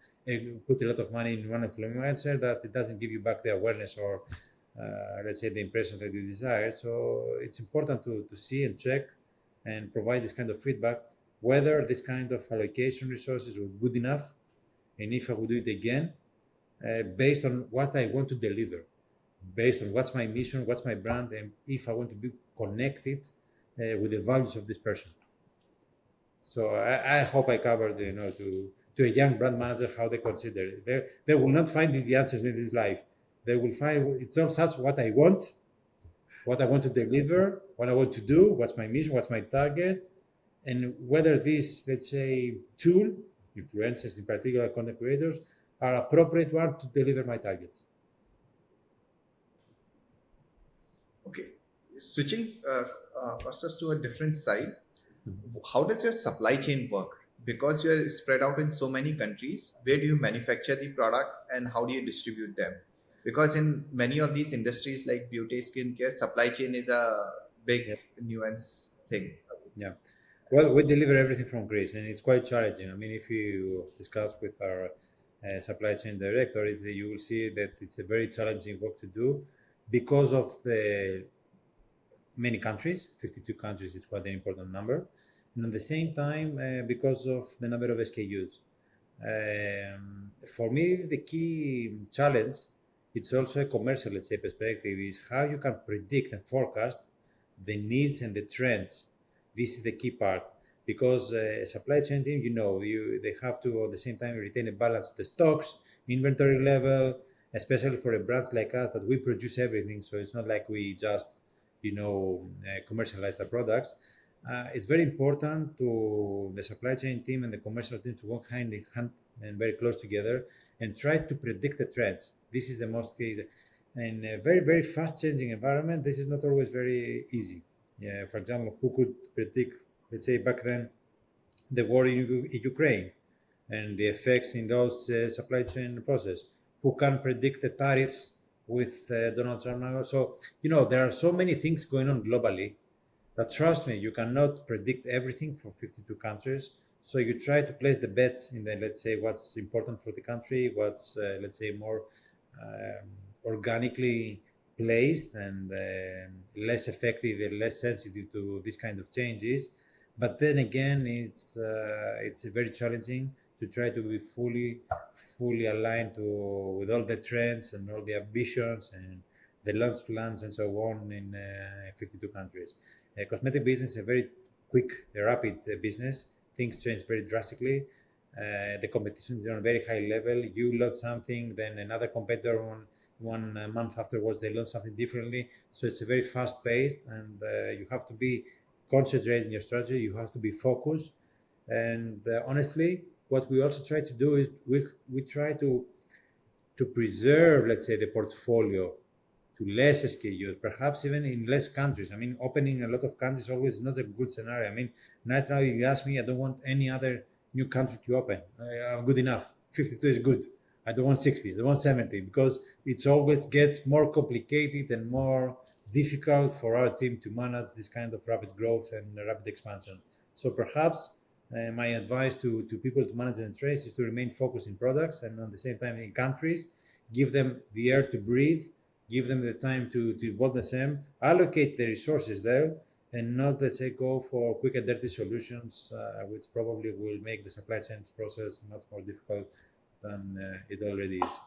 put a lot of money in one influencer that it doesn't give you back the awareness or let's say the impression that you desire. So it's important to see and check and provide this kind of feedback, whether this kind of allocation resources were good enough, and if I would do it again, based on what I want to deliver, based on what's my mission, what's my brand, and if I want to be connected with the values of this person. So I hope I covered, to a young brand manager how they consider it. They will not find these answers in this life. They will find it's not such what I want to deliver, what I want to do, what's my mission, what's my target, and whether this, let's say, tool, influencers in particular, content creators, are appropriate one to deliver my targets. Okay, switching Kostas to a different side, how does your supply chain work? Because you are spread out in so many countries, where do you manufacture the product and how do you distribute them? Because in many of these industries like beauty, skincare, supply chain is a big Yeah. nuance thing. Yeah. Well, we deliver everything from Greece, and it's quite challenging. I mean, if you discuss with our supply chain director, you will see that it's a very challenging work to do because of the many countries, 52 countries, it's quite an important number. And at the same time, because of the number of SKUs. For me, the key challenge, it's also a commercial, let's say, perspective, is how you can predict and forecast the needs and the trends. This is the key part, because a supply chain team, they have to at the same time retain a balance of the stocks, inventory level, especially for a brands like us that we produce everything. So it's not like we just, commercialize the products. It's very important to the supply chain team and the commercial team to work hand in hand and very close together and try to predict the trends. This is the most key. In a very, very fast changing environment, this is not always very easy. Yeah, for example, who could predict, let's say back then, the war in Ukraine and the effects in those supply chain process? Who can predict the tariffs with Donald Trump now? So, there are so many things going on globally that, trust me, you cannot predict everything for 52 countries. So you try to place the bets in the, let's say, what's important for the country, what's, let's say, more organically placed and less effective and less sensitive to this kind of changes. But then again, it's very challenging to try to be fully aligned with all the trends and all the ambitions and the launch plans and so on in 52 countries. Cosmetic business is a very quick, rapid business. Things change very drastically. The competition is on a very high level. You launch something, then another competitor one month afterwards they launch something differently. So it's a very fast paced, and you have to be concentrated in your strategy. You have to be focused. And honestly, what we also try to do is we try to preserve, let's say, the portfolio to less SKUs, perhaps even in less countries. I mean, opening a lot of countries always is not a good scenario. I mean, right now, if you ask me, I don't want any other new country to open. I'm good enough. 52 is good. I don't want 60. I don't want 70, because it's always gets more complicated and more difficult for our team to manage this kind of rapid growth and rapid expansion. So perhaps my advice to people to manage the trades is to remain focused in products and at the same time in countries, give them the air to breathe, give them the time to evolve the same, allocate the resources there, and not, let's say, go for quick and dirty solutions, which probably will make the supply chain process much more difficult than it already is.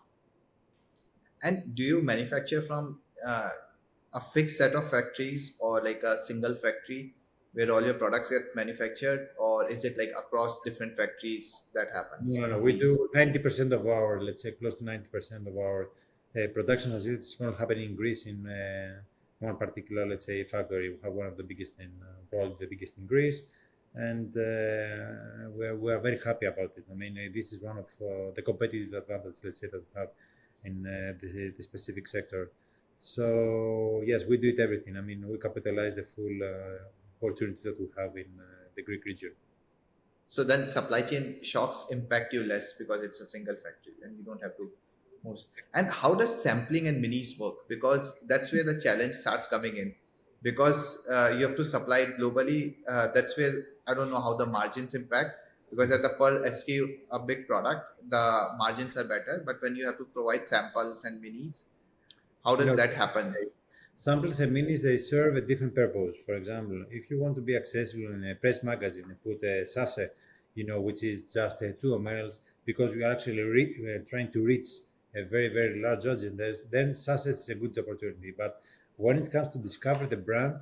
And do you manufacture from a fixed set of factories or like a single factory where all your products get manufactured, or is it like across different factories that happens? No. We do 90% of our, let's say, close to 90% of our production facilities. It's going to happen in Greece in one particular, let's say, factory. We have one of the biggest probably the biggest in Greece, and we are very happy about it. I mean, this is one of the competitive advantages, let's say, that we have in the specific sector. So yes, we do it everything. I mean, we capitalize the full opportunities that we have in the Greek region. So then supply chain shocks impact you less because it's a single factory and you don't have to move. And how does sampling and minis work? Because that's where the challenge starts coming in. Because you have to supply it globally. That's where I don't know how the margins impact. Because at the per SKU, a big product, the margins are better. But when you have to provide samples and minis, how does that happen? Samples and minis, they serve a different purpose. For example, if you want to be accessible in a press magazine and put a sachet, which is just 2 ml, because we are actually trying to reach a very, very large audience, then sachets is a good opportunity. But when it comes to discover the brand,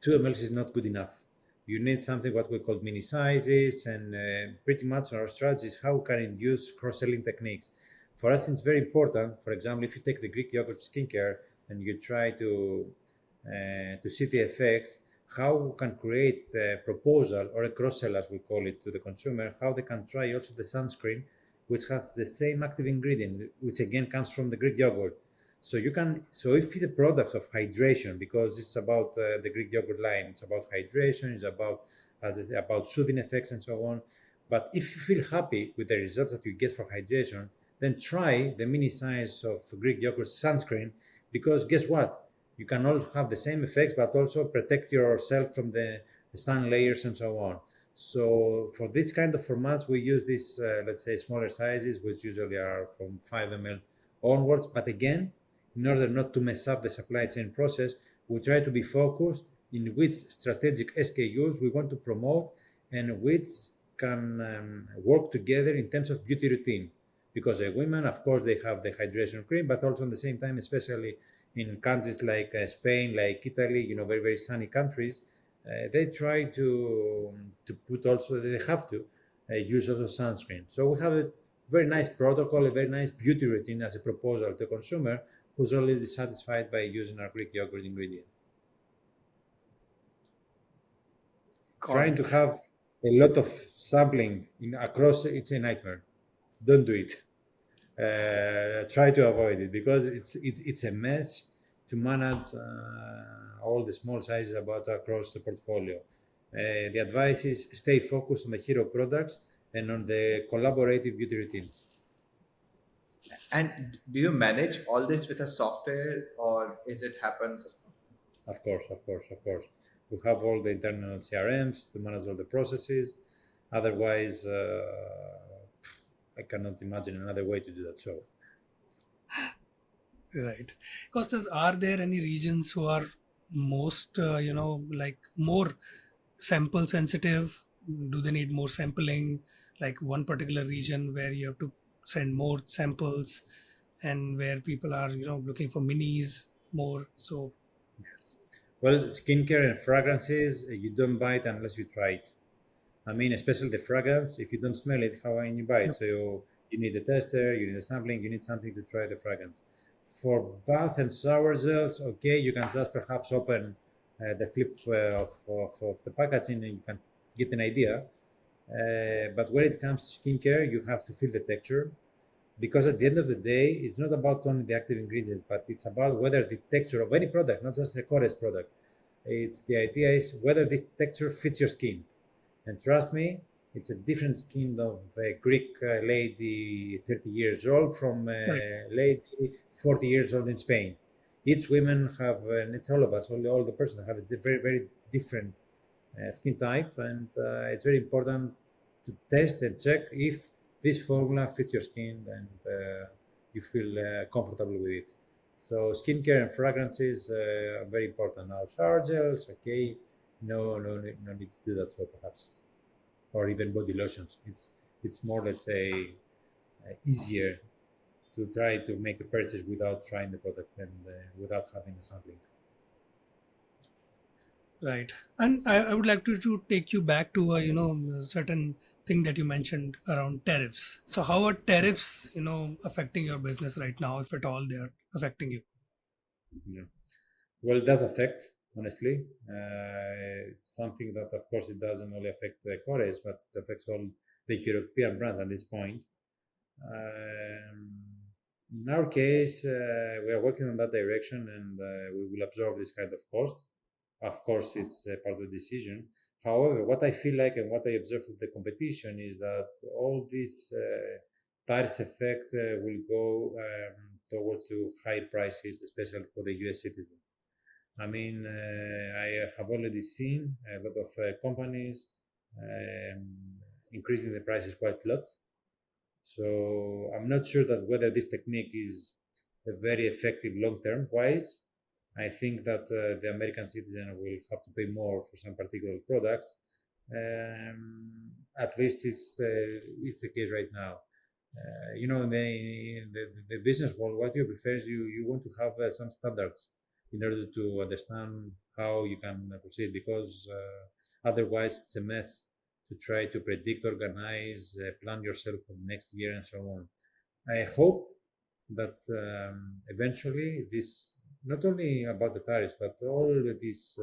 2 ml is not good enough. You need something what we call mini sizes, and pretty much our strategy is how we can induce cross-selling techniques. For us, it's very important. For example, if you take the Greek yogurt skincare and you try to see the effects, how we can create a proposal or a cross-sell, as we call it, to the consumer, how they can try also the sunscreen, which has the same active ingredient, which again comes from the Greek yogurt. So if the products of hydration, because it's about the Greek yogurt line, it's about hydration, it's about soothing effects and so on. But if you feel happy with the results that you get for hydration, then try the mini size of Greek yogurt sunscreen, because guess what? You can all have the same effects, but also protect yourself from the sun layers and so on. So for this kind of formats, we use these, let's say, smaller sizes, which usually are from 5 ml onwards. But again, in order not to mess up the supply chain process, we try to be focused in which strategic SKUs we want to promote and which can work together in terms of beauty routine. Because women, of course, they have the hydration cream, but also at the same time, especially in countries like Spain, like Italy, very, very sunny countries, they try to put also, they have to use also sunscreen. So we have a very nice protocol, a very nice beauty routine as a proposal to a consumer who's already satisfied by using our Greek yogurt ingredient. Trying to have a lot of sampling across, it's a nightmare. Don't do it. Try to avoid it, because it's a mess to manage all the small sizes across the portfolio. The advice is stay focused on the hero products and on the collaborative beauty routines. And do you manage all this with a software, or is it happens? Of course. We have all the internal CRMs to manage all the processes. Otherwise, I cannot imagine another way to do that. So, right. Kostas, are there any regions who are most, more sample sensitive? Do they need more sampling? Like one particular region where you have to send more samples, and where people are, looking for minis more. So, well, skincare and fragrances, you don't buy it unless you try it. I mean, especially the fragrance, if you don't smell it, how can you buy it? Yep. So you need a tester, you need a sampling, you need something to try the fragrance. For bath and shower gels, okay, you can just perhaps open the flip of the packaging and you can get an idea. But when it comes to skincare, you have to feel the texture, because at the end of the day, it's not about only the active ingredients, but it's about whether the texture of any product, not just a Korres product, the idea is whether the texture fits your skin. And trust me, it's a different skin of a Greek lady 30 years old from a lady 40 years old in Spain. Each woman have, and it's all of us, all the persons have a very, very different skin type, and it's very important to test and check if this formula fits your skin and you feel comfortable with it. So skincare and fragrances are very important. Now shower gels, okay, no need to do that, so perhaps, or even body lotions. It's more, let's say, easier to try to make a purchase without trying the product and without having a sampling. Right. And I would like to take you back to a certain thing that you mentioned around tariffs. So how are tariffs affecting your business right now, if at all they are affecting you? Yeah. Well, it does affect, honestly. It's something that, of course, it doesn't only affect the Korres, but it affects all the European brands at this point. In our case, we are working on that direction, and we will absorb this kind of cost. Of course, it's part of the decision. However, what I feel like and what I observe with the competition is that all this tariff effect will go towards to high prices, especially for the US citizens. I mean, I have already seen a lot of companies increasing the prices quite a lot. So I'm not sure that whether this technique is very effective long-term wise. I think that the American citizen will have to pay more for some particular products. At least it's the case right now. The business world, what you prefer is you want to have some standards in order to understand how you can proceed, because otherwise it's a mess to try to predict, organize, plan yourself for next year and so on. I hope that eventually this, not only about the tariffs, but all this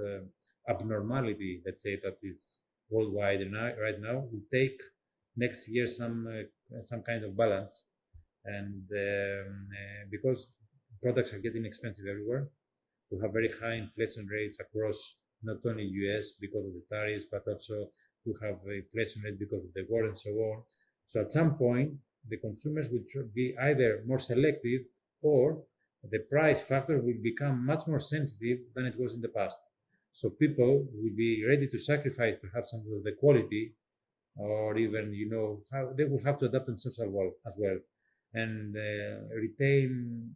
abnormality, let's say, that is worldwide right now, will take next year some kind of balance. And because products are getting expensive everywhere, we have very high inflation rates across not only US because of the tariffs, but also we have inflation rate because of the war and so on. So at some point, the consumers will be either more selective, or the price factor will become much more sensitive than it was in the past. So people will be ready to sacrifice perhaps some of the quality, or even, how they will have to adapt themselves as well, and retain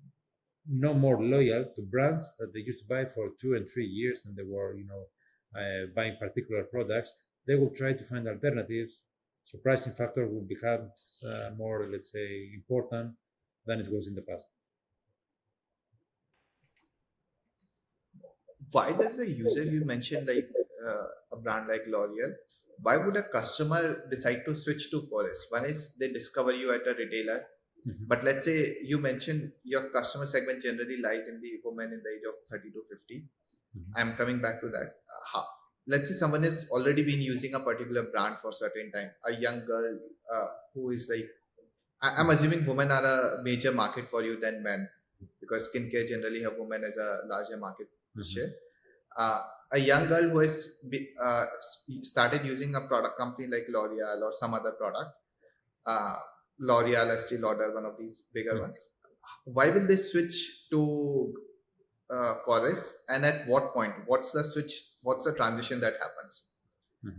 no more loyal to brands that they used to buy for 2 and 3 years, and they were, buying particular products. They will try to find alternatives. So pricing factor will become more, let's say, important than it was in the past. Why does a user, you mentioned like a brand like L'Oreal, why would a customer decide to switch to Korres? One is they discover you at a retailer, but let's say you mentioned your customer segment generally lies in the women in the age of 30 to 50. I'm coming back to that. Let's say someone has already been using a particular brand for a certain time, a young girl who is like, I'm assuming women are a major market for you than men, because skincare generally have women as a larger market share. A young girl who has started using a product company like L'Oreal or some other product, L'Oréal, Estée Lauder, one of these bigger ones, why will they switch to Korres, and at what point? What's the switch? What's the transition that happens?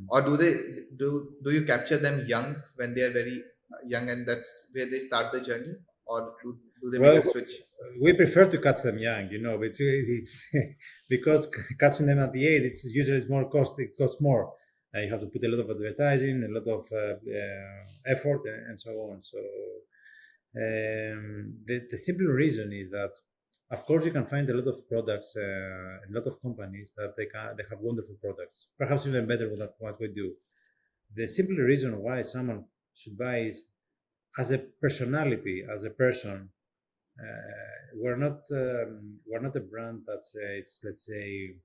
Or do you capture them young, when they are very young, and that's where they start the journey, or do they make a switch? We prefer to catch them young, but it's because catching them at the age, it's usually more cost. It costs more. You have to put a lot of advertising, a lot of effort, and so on. So the simple reason is that, of course, you can find a lot of products, a lot of companies that they have wonderful products, perhaps even better than what we do. The simple reason why someone should buy is, as a personality, as a person. We're not a brand that's it's, let's say,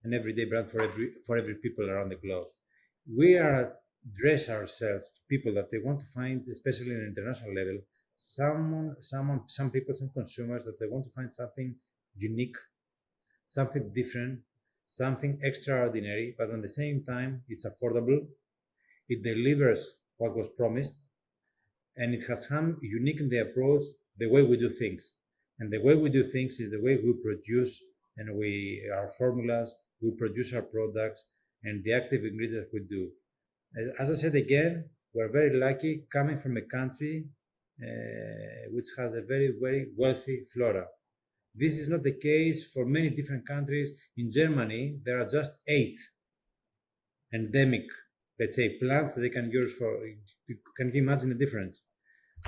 an everyday brand for every people around the globe. We address ourselves to people that they want to find, especially on an international level, some people, some consumers that they want to find something unique, something different, something extraordinary, but at the same time it's affordable, it delivers what was promised, and it has some unique in the approach, the way we do things. And the way we do things is the way we produce, and our formulas, we produce our products, and the active ingredients we do. As I said again, we're very lucky coming from a country which has a very, very wealthy flora. This is not the case for many different countries. In Germany, there are just 8 endemic, let's say, plants that they can use for. You can imagine the difference.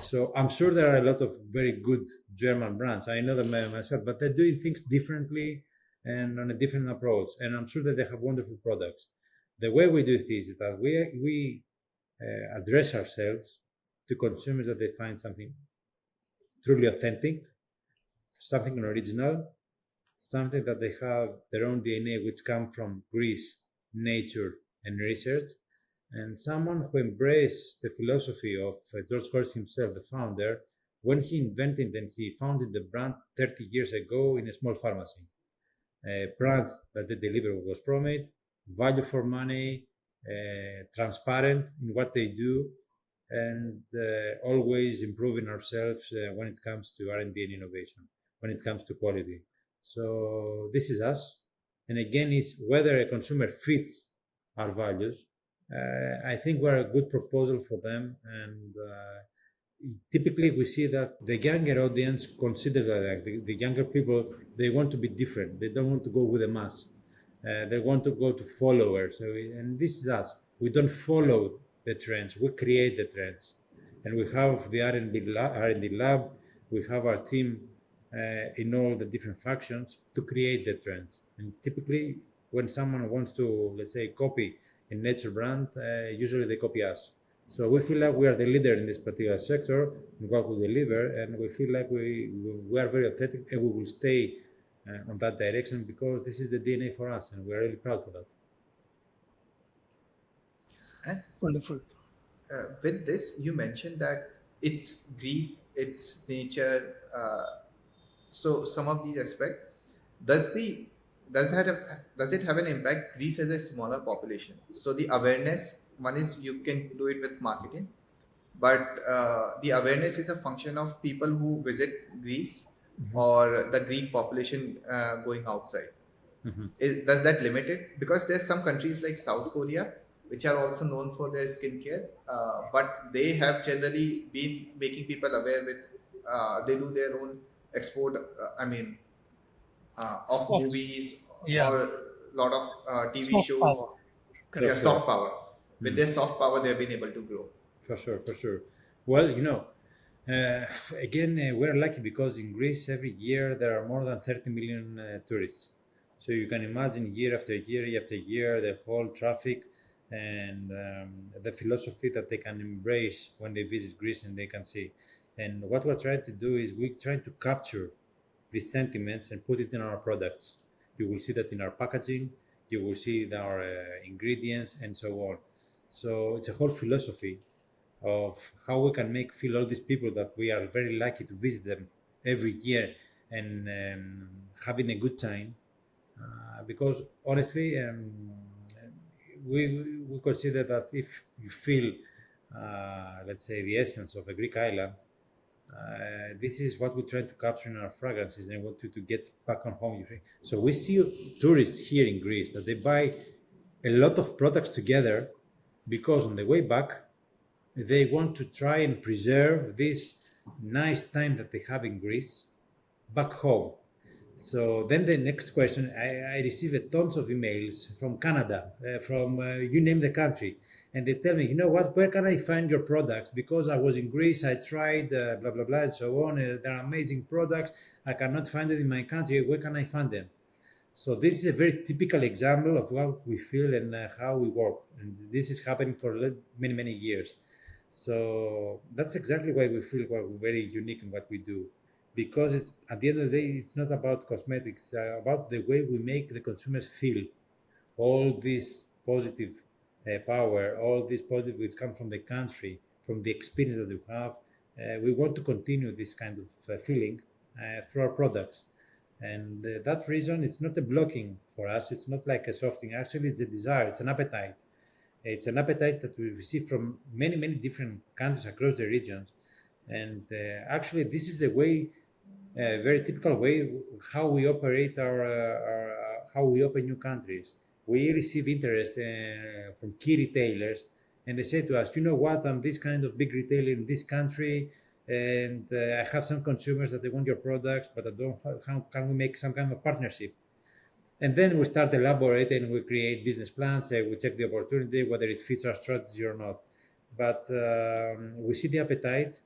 So I'm sure there are a lot of very good German brands. I know them myself, but they're doing things differently and on a different approach. And I'm sure that they have wonderful products. The way we do things is that we address ourselves to consumers, that they find something truly authentic, something original, something that they have their own DNA, which come from Greece, nature, and research, and someone who embraced the philosophy of George Korres himself, the founder, when he invented and he founded the brand 30 years ago in a small pharmacy. Brands that they deliver was from it, value for money, transparent in what they do, and always improving ourselves when it comes to R&D and innovation, when it comes to quality. So this is us. And again, is whether a consumer fits our values. I think we're a good proposal for them, and typically we see that the younger audience consider that the younger people, they want to be different. They don't want to go with the mass. They want to go to followers. So, and this is us. We don't follow the trends. We create the trends. And we have the R&D lab. We have our team in all the different factions to create the trends. And typically, when someone wants to, let's say, copy a nature brand, usually they copy us. So we feel like we are the leader in this particular sector in what we deliver, and we feel like we are very authentic, and we will stay on that direction because this is the DNA for us, and we're really proud for that. And Wonderful. with this, you mentioned that it's Greek, it's nature. So some of these aspects, does the does it have an impact? Greece has a smaller population, so the awareness, one is you can do it with marketing, but the awareness is a function of people who visit Greece or the Greek population going outside. Does that limit it? Because there's some countries like South Korea which are also known for their skincare, but they have generally been making people aware with they do their own export. Of Soft- movies Yeah. or a lot of TV Soft shows. power. Correct. Yeah, soft power. With their soft power, they've been able to grow. For sure, for sure. Well, again, we're lucky because in Greece every year there are more than 30 million tourists. So you can imagine year after year, the whole traffic and the philosophy that they can embrace when they visit Greece and they can see. And what we're trying to do is we're trying to capture these sentiments and put it in our products. You will see that in our packaging, you will see in our ingredients and so on. So it's a whole philosophy of how we can make feel all these people that we are very lucky to visit them every year and having a good time. Because honestly, we consider that if you feel, let's say, the essence of a Greek island, this is what we try to capture in our fragrances and want to get back on home. So we see tourists here in Greece that they buy a lot of products together because on the way back, they want to try and preserve this nice time that they have in Greece back home. So then the next question, I receive tons of emails from Canada, from you name the country, and they tell me, you know what, where can I find your products? Because I was in Greece, I tried blah, blah, blah, and so on. They're amazing products. I cannot find it in my country. Where can I find them? So this is a very typical example of what we feel and how we work. And this is happening for many, many years. So that's exactly why we feel we're very unique in what we do. Because it's at the end of the day, it's not about cosmetics, about the way we make the consumers feel. All this positive power, all this positive which come from the country, from the experience that we have, we want to continue this kind of feeling through our products. And that reason, it's not a blocking for us. It's not like a softening. Actually, it's a desire. It's an appetite. It's an appetite that we receive from many, many different countries across the regions. And actually, this is the way, very typical way, how we operate how we open new countries. We receive interest from key retailers, and they say to us, you know what, I'm this kind of big retailer in this country, and I have some consumers that they want your products, but I don't. How can we make some kind of partnership? And then we start elaborating, we create business plans, we check the opportunity, whether it fits our strategy or not. But we see the appetite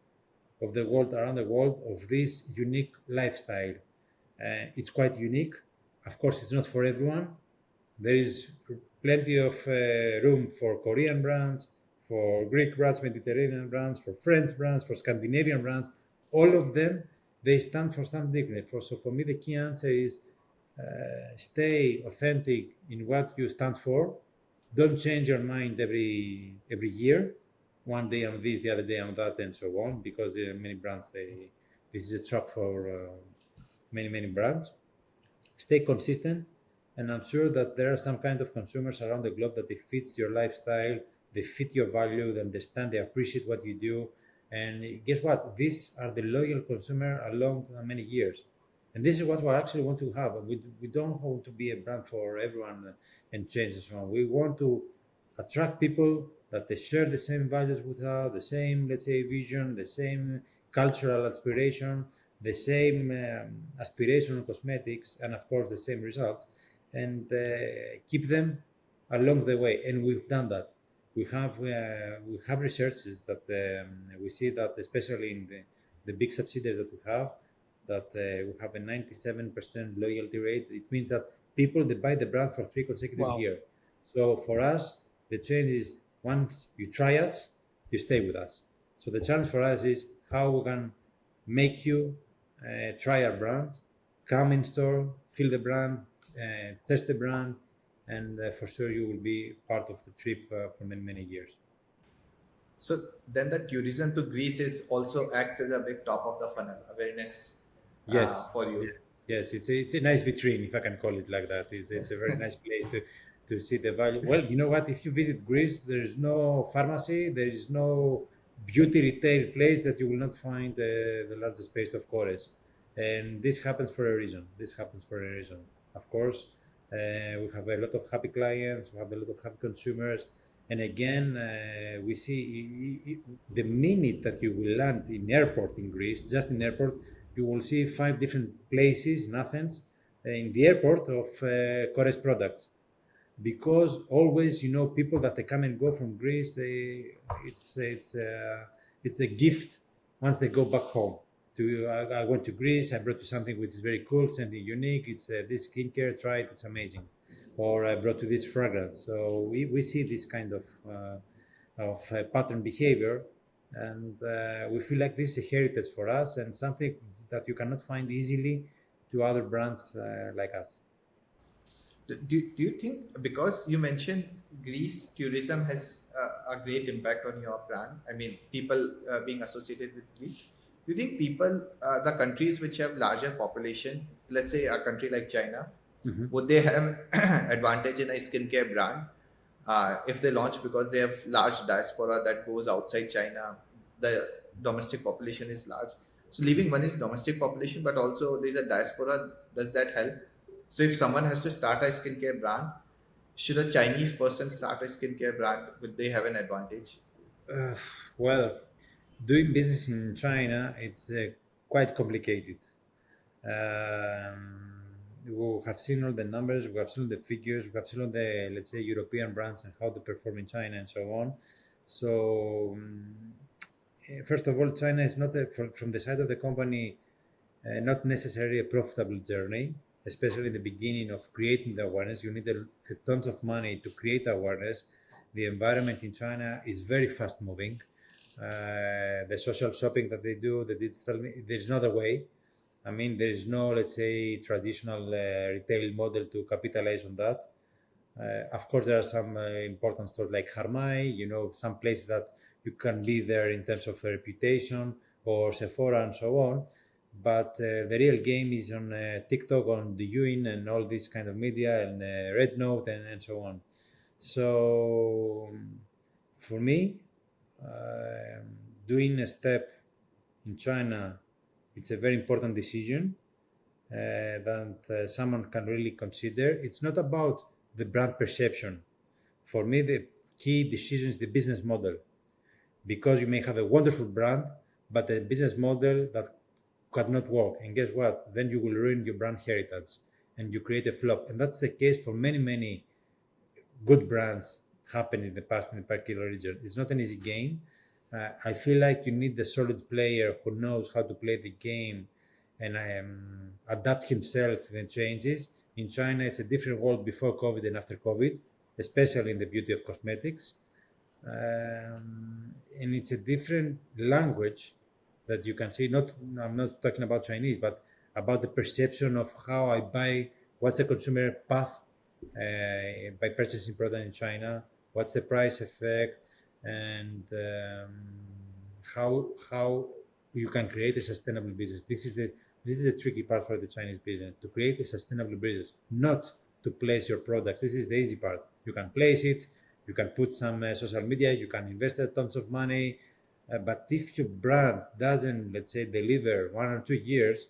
of the world, around the world, of this unique lifestyle. It's quite unique. Of course, it's not for everyone. There is plenty of room for Korean brands, for Greek brands, Mediterranean brands, for French brands, for Scandinavian brands. All of them they stand for something different. So for me, the key answer is stay authentic in what you stand for. Don't change your mind every year. One day on this, the other day on that, and so on. Because many brands, this is a trap for many brands. Stay consistent, and I'm sure that there are some kind of consumers around the globe that they fits your lifestyle, they fit your value, they understand, they appreciate what you do, and guess what? These are the loyal consumer along many years, and this is what we actually want to have. We don't want to be a brand for everyone and change and so on. We want to attract people that they share the same values with us, the same, let's say, vision, the same cultural aspiration, the same aspiration on cosmetics, and of course the same results, and keep them along the way. And we've done that. We have researches that we see that, especially in the big subsidiaries that we have, that we have a 97% loyalty rate. It means that people, they buy the brand for 3 consecutive Wow. years. So for us, the change is once you try us, you stay with us. So the challenge for us is how we can make you try our brand, come in store, feel the brand, test the brand, and for sure you will be part of the trip for many years. So then the tourism to Greece is also acts as a big top of the funnel awareness Yes, for you. yes, it's a nice vitrine, if I can call it like that. It's a very nice place to see the value. Well, you know what? If you visit Greece, there is no pharmacy, there is no beauty retail place that you will not find the largest space of Korres. And this happens for a reason. This happens for a reason. Of course, we have a lot of happy clients, we have a lot of happy consumers. And again, we see the minute that you will land in airport in Greece, just in airport, you will see 5 different places in Athens in the airport of Korres products. Because always, people that they come and go from Greece, it's a gift once they go back home. I went to Greece, I brought you something which is very cool, something unique. It's this skincare, try it, it's amazing. Or I brought you this fragrance. So we see this kind of pattern behavior, and we feel like this is a heritage for us and something that you cannot find easily to other brands like us. Do you think, because you mentioned Greece tourism has a great impact on your brand? I mean, people being associated with Greece. Do you think people, the countries which have larger population, let's say a country like China, would they have advantage in a skincare brand if they launch, because they have large diaspora that goes outside China? The domestic population is large. So leaving one is domestic population, but also there's a diaspora. Does that help? So if someone has to start a skincare brand, should a Chinese person start a skincare brand? Would they have an advantage? Well, doing business in China, it's quite complicated. We have seen all the numbers, we have seen the figures, we have seen all the, let's say, European brands and how they perform in China and so on. So, first of all, China is not, from the side of the company, not necessarily a profitable journey, especially in the beginning of creating the awareness. You need a tons of money to create awareness. The environment in China is very fast moving. The social shopping that they do, the digital, there's no other way. I mean, there is no, let's say, traditional retail model to capitalize on that. Of course, there are some important stores like Harmai, some places that you can be there in terms of reputation, or Sephora and so on. But the real game is on TikTok, on the Douyin, and all this kind of media, and Red Note, and so on. So for me, doing a step in China, it's a very important decision that someone can really consider. It's not about the brand perception. For me, the key decision is the business model, because you may have a wonderful brand, but a business model that cannot work. And guess what? Then you will ruin your brand heritage and you create a flop. And that's the case for many good brands happen in the past in the particular region. It's not an easy game. I feel like you need the solid player who knows how to play the game and adapt himself to the changes. In China, it's a different world before COVID and after COVID, especially in the beauty of cosmetics. And it's a different language that you can see. I'm not talking about Chinese, but about the perception of how I buy. What's the consumer path by purchasing product in China? What's the price effect, and how you can create a sustainable business. This is the tricky part for the Chinese business, to create a sustainable business, not to place your products. This is the easy part. You can place it, you can put some social media, you can invest tons of money, but if your brand doesn't, let's say, deliver 1 or 2 years,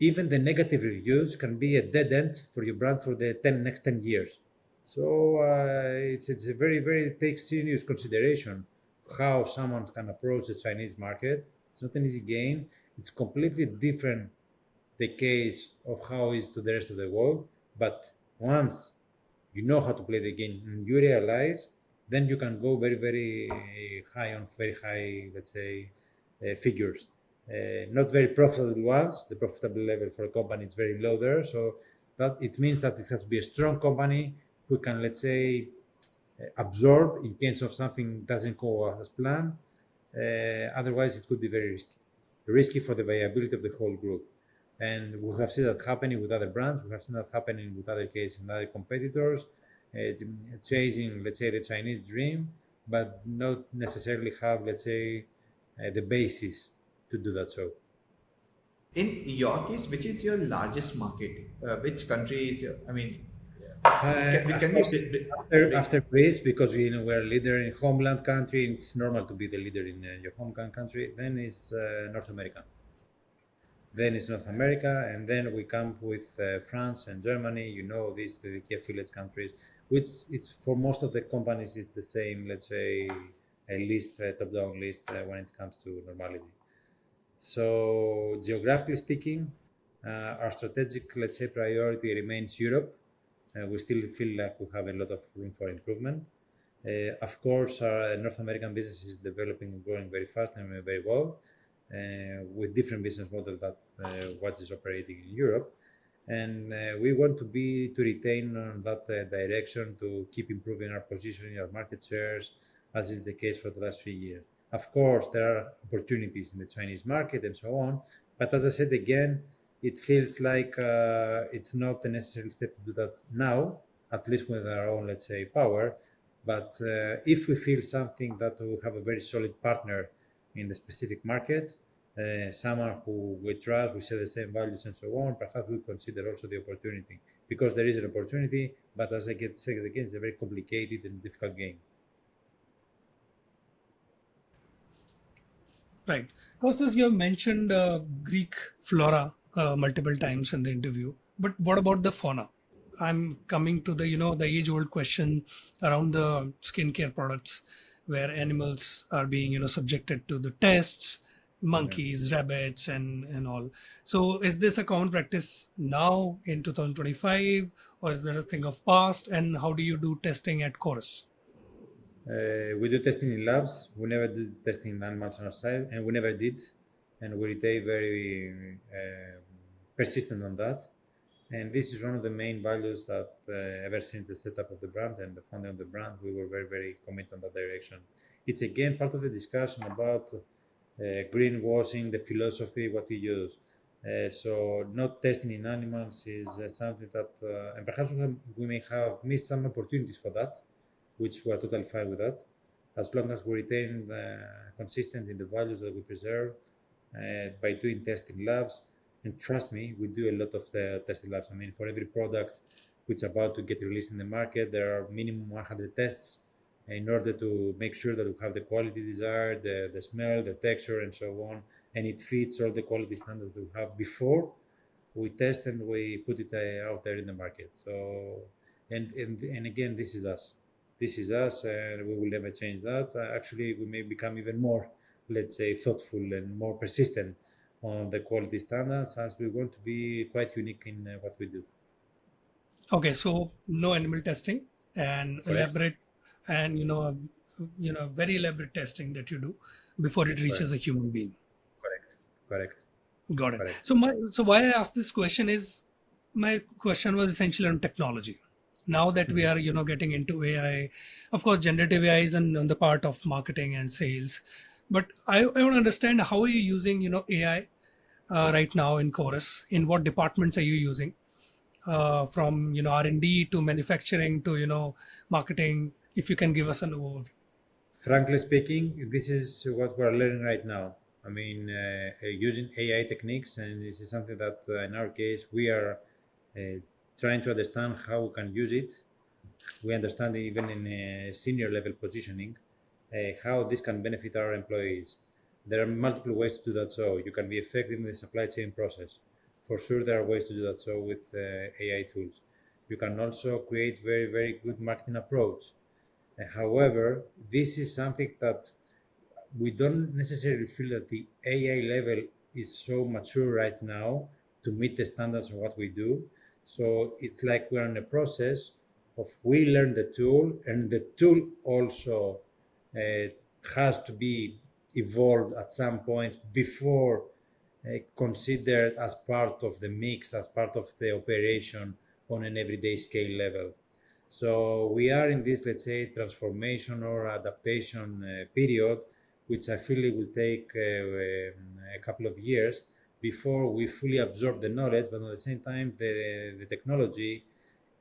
even the negative reviews can be a dead end for your brand for the next 10 years. So it's a very, very takes serious consideration how someone can approach the Chinese market. It's not an easy game. It's completely different the case of how it is to the rest of the world. But once you know how to play the game and you realize, then you can go very, very high on very high, let's say, figures. Not very profitable ones. The profitable level for a company is very low there. So that it means that it has to be a strong company who can, let's say, absorb in case of something doesn't go as planned. Otherwise, it could be very risky for the viability of the whole group. And we have seen that happening with other brands. We have seen that happening with other cases and other competitors, chasing, let's say, the Chinese dream, but not necessarily have, let's say, the basis to do that. So, In your case, which is your largest market? Which country is your? I mean, can you? after Greece, because we're a leader in homeland country, it's normal to be the leader in your homeland country. Then is North America. Then it's North America, and then we come with France and Germany. These the key affiliates countries, which it's for most of the companies it's the same. Let's say a list, a top-down list when it comes to normality. So geographically speaking, our strategic, let's say, priority remains Europe. We still feel like we have a lot of room for improvement. Of course, our North American business is developing and growing very fast and very well, with different business models that what is operating in Europe. And we want to retain on that direction to keep improving our position in our market shares, as is the case for the last 3 years. Of course, there are opportunities in the Chinese market and so on. But as I said again, it feels like it's not a necessary step to do that now, at least with our own, let's say, power. But if we feel something that we have a very solid partner in the specific market, someone who we trust, we share the same values and so on, perhaps we consider also the opportunity. Because there is an opportunity, but as I said again, it's a very complicated and difficult game. Right. Kostas, you have mentioned Greek flora multiple times in the interview, but what about the fauna? I'm coming to the age-old question around the skincare products, where animals are being subjected to the tests, monkeys, rabbits, and all. So is this a common practice now in 2025, or is that a thing of past? And how do you do testing at Korres? We do testing in labs. We never did testing in animals on our side, and we never did. And we stay very persistent on that. And this is one of the main values that ever since the setup of the brand and the founding of the brand, we were very, very committed on that direction. It's again part of the discussion about greenwashing, the philosophy, what we use. So not testing in animals is something that, and perhaps we may have missed some opportunities for that, which we are totally fine with that, as long as we retain consistent in the values that we preserve by doing testing labs. And trust me, we do a lot of testing labs. I mean, for every product which is about to get released in the market, there are minimum 100 tests in order to make sure that we have the quality desired, the smell, the texture, and so on, and it fits all the quality standards we have before we test and we put it out there in the market. So, and again, this is us. This is us, and we will never change that. Actually, we may become even more, let's say, thoughtful and more persistent on the quality standards, as we want to be quite unique in what we do. Okay, so no animal testing and elaborate and very elaborate testing that you do before it reaches a human being. Correct. Got it. Correct. So why I asked this question is, my question was essentially on technology. Now that we are getting into AI, of course, generative AI is on the part of marketing and sales. But I want to understand, how are you using, AI right now in Chorus? In what departments are you using? From R&D to manufacturing to marketing. If you can give us an overview. Frankly speaking, this is what we're learning right now. I mean, using AI techniques, and this is something that, in our case, we are uh, trying to understand how we can use it. We understand even in a senior level positioning how this can benefit our employees. There are multiple ways to do that. So you can be effective in the supply chain process. For sure, there are ways to do that. So with AI tools, you can also create very good marketing approach. However, this is something that we don't necessarily feel that the AI level is so mature right now to meet the standards of what we do. So it's like we're in a process of we learn the tool, and the tool also uh, has to be evolved at some point before considered as part of the mix, as part of the operation on an everyday scale level. So we are in this, let's say, transformation or adaptation period, which I feel it will take a couple of years before we fully absorb the knowledge, but at the same time, the technology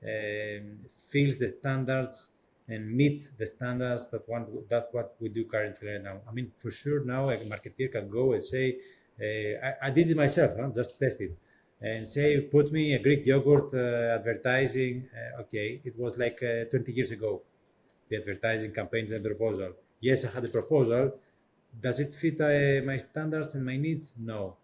fills the standards and meet the standards that what we do currently right now. I mean, for sure, now a marketeer can go and say, I did it myself, huh? Just test it, and say, put me a Greek yogurt advertising. Okay, it was like 20 years ago, the advertising campaigns and proposal. Yes, I had a proposal. Does it fit my standards and my needs? No.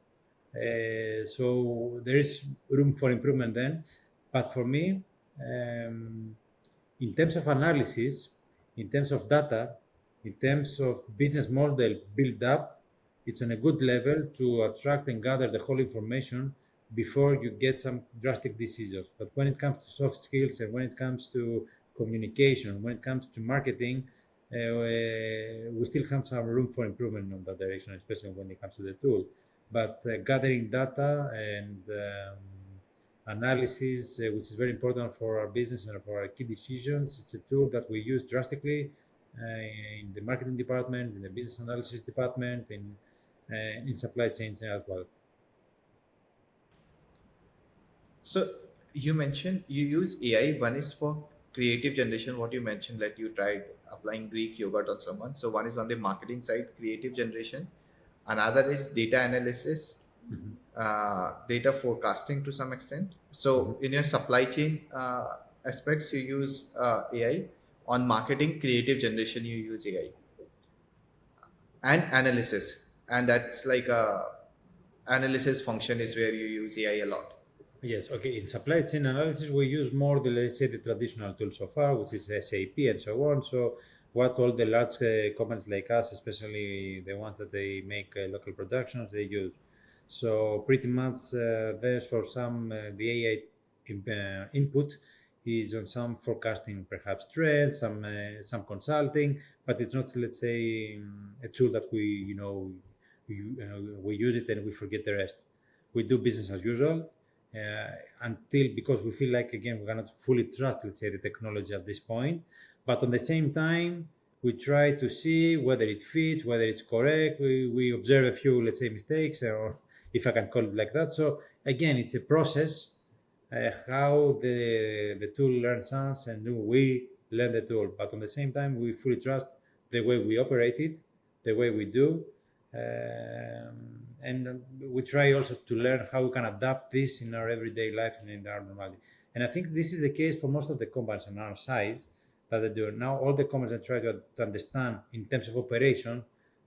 So there is room for improvement then. But for me, in terms of analysis, in terms of data, in terms of business model build up, it's on a good level to attract and gather the whole information before you get some drastic decisions. But when it comes to soft skills and when it comes to communication, when it comes to marketing, we still have some room for improvement on that direction, especially when it comes to the tool. But gathering data and analysis, which is very important for our business and for our key decisions. It's a tool that we use drastically in the marketing department, in the business analysis department, in supply chains as well. So you mentioned you use AI. One is for creative generation. What you mentioned that you tried applying Greek yogurt on someone. So one is on the marketing side, creative generation. Another is data analysis, data forecasting to some extent. So in your supply chain aspects, you use AI. On marketing, creative generation, you use AI and analysis. And that's like a analysis function is where you use AI a lot. Yes, okay. In supply chain analysis, we use more the, let's say, the traditional tools so far, which is SAP and so on. So what all the large companies like us, especially the ones that they make local productions, they use. So pretty much there's for some the AI input is on some forecasting, perhaps trends, some consulting, but it's not, let's say, a tool that we we use it and we forget the rest. We do business as usual until, because we feel like, again, we cannot fully trust, let's say, the technology at this point. But at the same time, we try to see whether it fits, whether it's correct. We observe a few, let's say, mistakes, or if I can call it like that. So again, it's a process how the tool learns us and we learn the tool. But at the same time, we fully trust the way we operate it, the way we do. And we try also to learn how we can adapt this in our everyday life and in our normality. And I think this is the case for most of the companies on our sides that they do. Now, all the companies are trying to understand in terms of operation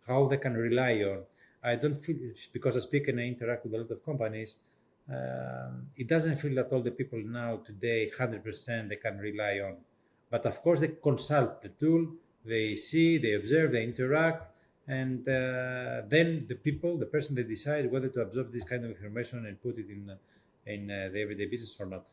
how they can rely on. I don't feel, because I speak and I interact with a lot of companies, it doesn't feel that all the people now today 100% they can rely on. But of course, they consult the tool, they see, they observe, they interact, and then the person, they decide whether to absorb this kind of information and put it in the everyday business or not.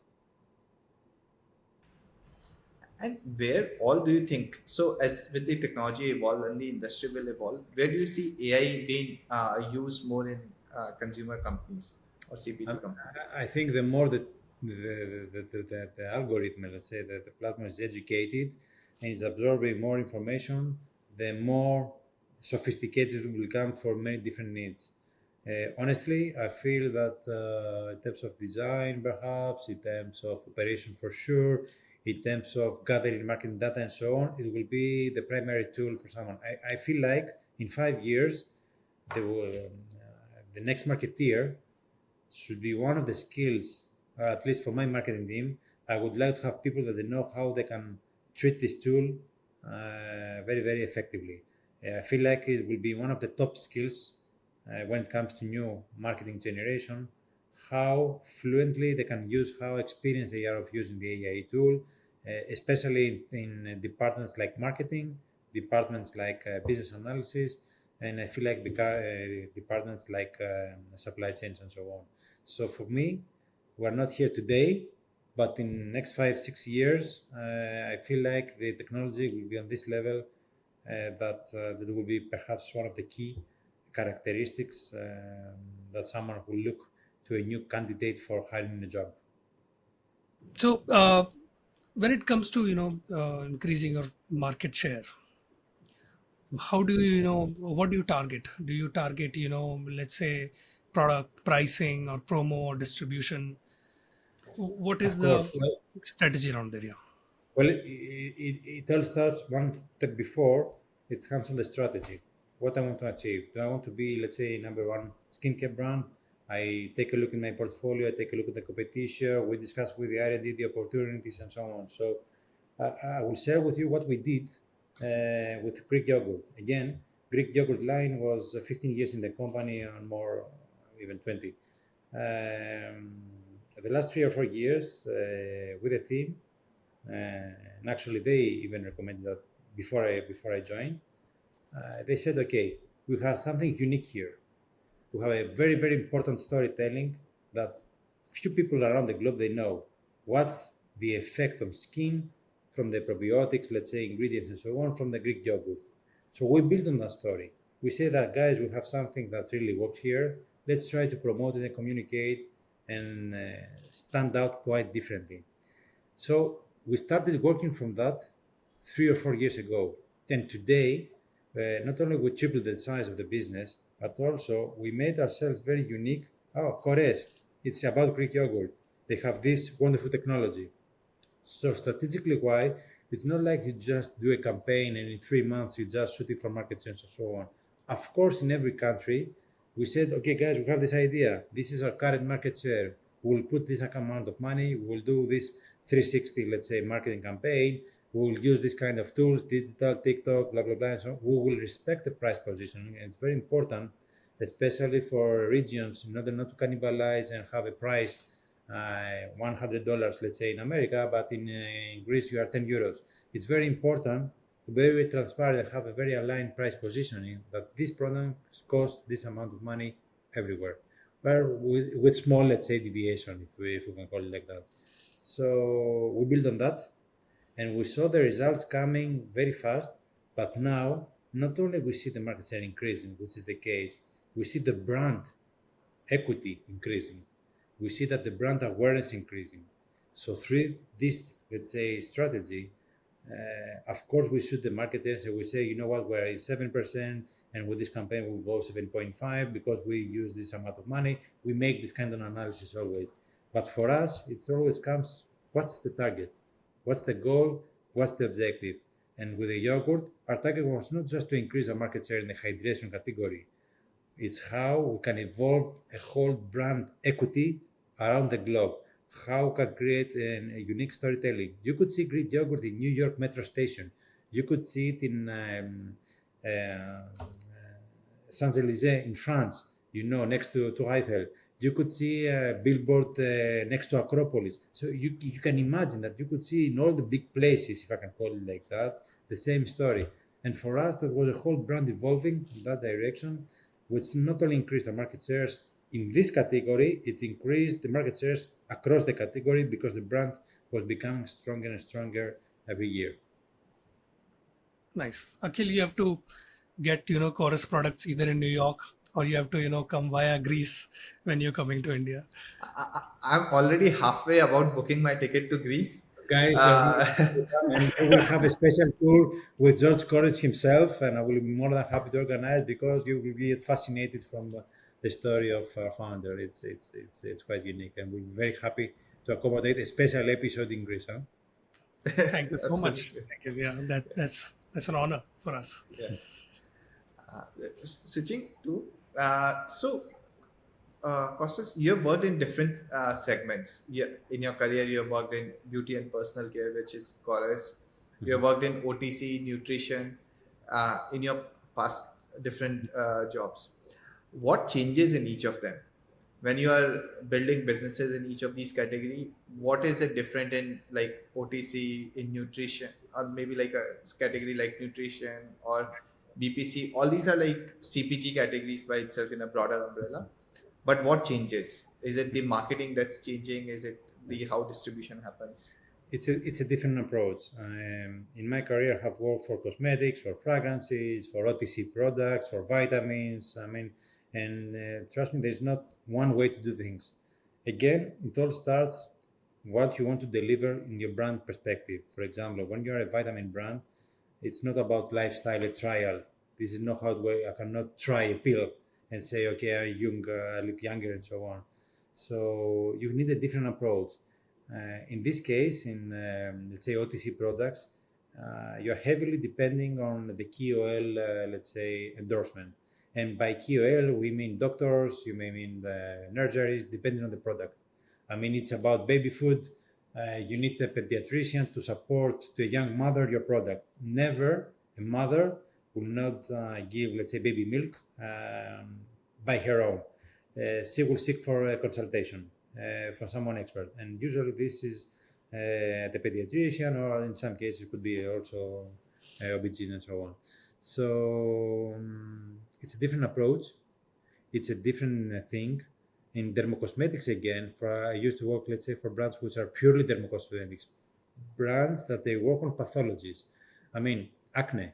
And where all do you think, so as with the technology evolve and the industry will evolve, where do you see AI being used more in consumer companies or CPG companies? I think the more the algorithm, let's say, the platform is educated and is absorbing more information, the more sophisticated it will become for many different needs. Honestly, I feel that in terms of design, perhaps, in terms of operation for sure, in terms of gathering marketing data and so on, it will be the primary tool for someone. I feel like in 5 years, the next marketeer should be one of the skills, at least for my marketing team. I would like to have people that they know how they can treat this tool very, very effectively. I feel like it will be one of the top skills when it comes to new marketing generation, how fluently they can use, how experienced they are of using the AI tool, especially in departments like marketing, departments like business analysis, and I feel like departments like supply chains and so on. So for me, we're not here today, but in the next 5-6 years, I feel like the technology will be on this level that will be perhaps one of the key characteristics that someone will look to a new candidate for hiring a job. So when it comes to increasing your market share, how do what do you target? Do you target let's say product pricing or promo or distribution? What Of is course. the strategy around there? Yeah. Well, it all starts one step before it comes on the strategy. What I want to achieve. Do I want to be, let's say, number one skincare brand? I take a look in my portfolio, I take a look at the competition, we discuss with the R&D the opportunities and so on. So I will share with you what we did with Greek yogurt. Again, Greek yogurt line was 15 years in the company and more, even 20. The last 3 or 4 years with the team, and actually they even recommended that before I joined. They said, okay, we have something unique here. We have a very, very important storytelling that few people around the globe they know. What's the effect on skin from the probiotics, let's say ingredients and so on, from the Greek yogurt. So we build on that story. We say that guys, we have something that really worked here. Let's try to promote it and communicate and stand out quite differently. So we started working from that 3 or 4 years ago. And today, not only we tripled the size of the business, but also we made ourselves very unique. Oh, Korres, it's about Greek yogurt. They have this wonderful technology. So strategically, why? It's not like you just do a campaign and in 3 months you just shoot it for market share and so on. Of course, in every country, we said, okay, guys, we have this idea. This is our current market share. We'll put this amount of money. We'll do this 360, let's say, marketing campaign. We will use this kind of tools, digital, TikTok, blah, blah, blah. And so on. We will respect the price positioning. And it's very important, especially for regions, in order not to cannibalize and have a price $100, let's say in America, but in Greece you are 10 euros. It's very important to be very transparent and have a very aligned price positioning that this product costs this amount of money everywhere, but with small, let's say, deviation, if we can call it like that. So we build on that, and we saw the results coming very fast. But now, not only we see the market share increasing, which is the case, we see the brand equity increasing. We see that the brand awareness increasing. So through this, let's say, strategy, of course, we shoot the marketers and we say, you know what, we're at 7%, and with this campaign we'll go 7.5 because we use this amount of money. We make this kind of analysis always. But for us, it always comes, what's the target? What's the goal? What's the objective? And with the yogurt, our target was not just to increase our market share in the hydration category. It's how we can evolve a whole brand equity around the globe. How we can create a unique storytelling. You could see Greek yogurt in New York Metro Station. You could see it in Champs-Élysées in France, next to Eiffel. You could see a billboard next to Acropolis. So you can imagine that you could see in all the big places, if I can call it like that, the same story. And for us, that was a whole brand evolving in that direction, which not only increased the market shares in this category, it increased the market shares across the category because the brand was becoming stronger and stronger every year. Nice. Akhil, you have to get Korres products either in New York or you have to come via Greece when you're coming to India. I'm already halfway about booking my ticket to Greece. Guys, you're more than happy to come, and we will have a special tour with George Korres himself, and I will be more than happy to organize because you will be fascinated from the story of our founder. It's quite unique, and we're very happy to accommodate a special episode in Greece. Huh? Thank you so much. Absolutely. Thank you. Yeah, that's an honor for us. Yeah. Switching to Kostas, you have worked in different segments. In your career, you have worked in beauty and personal care, which is Korres. You have worked in OTC, nutrition, in your past different jobs. What changes in each of them? When you are building businesses in each of these category, what is it different in like OTC, in nutrition, or maybe like a category like nutrition or BPC? All these are like CPG categories by itself in a broader umbrella. But what changes? Is it the marketing that's changing? Is it the how distribution happens? It's a different approach. In my career, I have worked for cosmetics, for fragrances, for OTC products, for vitamins. I mean, and trust me, there's not one way to do things. Again, it all starts what you want to deliver in your brand perspective. For example, when you're a vitamin brand, it's not about lifestyle a trial. This is not how I cannot try a pill and say, okay, I look younger and so on. So you need a different approach. In this case, in let's say OTC products, you're heavily depending on the KOL, let's say, endorsement. And by KOL, we mean doctors, you may mean the nurseries, depending on the product. I mean, it's about baby food. You need a pediatrician to support to a young mother your product. Never a mother will not give, let's say, baby milk by her own. She will seek for a consultation from someone expert. And usually this is the pediatrician, or in some cases it could be also OBGYN and so on. So it's a different approach. It's a different thing. In dermocosmetics, again, I used to work, let's say, for brands which are purely dermocosmetics, brands that they work on pathologies. I mean, acne.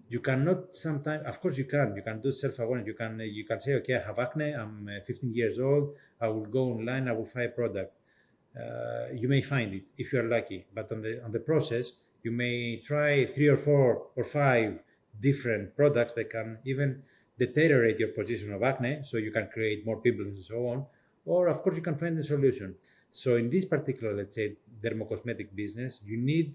You cannot sometimes, of course, you can do self-awareness. You can say, okay, I have acne. I'm 15 years old. I will go online. I will find a product. You may find it if you are lucky, but on the process, you may try 3 or 4 or 5 different products that can even deteriorate your position of acne, so you can create more pimples and so on. Or, of course, you can find a solution. So in this particular, let's say, dermocosmetic business, you need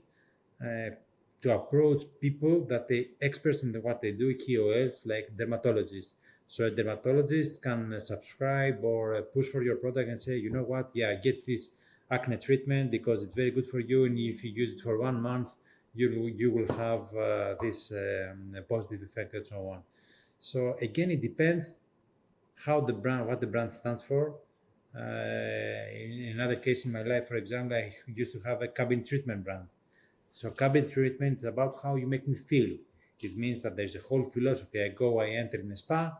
to approach people that they experts in what they do, KOLs, like dermatologists. So a dermatologist can subscribe or push for your product and say, you know what, yeah, get this acne treatment because it's very good for you, and if you use it for 1 month, you will have this positive effect and so on. So again, it depends what the brand stands for. In another case in my life, for example, I used to have a cabin treatment brand. So cabin treatment is about how you make me feel. It means that there's a whole philosophy. I enter in a spa,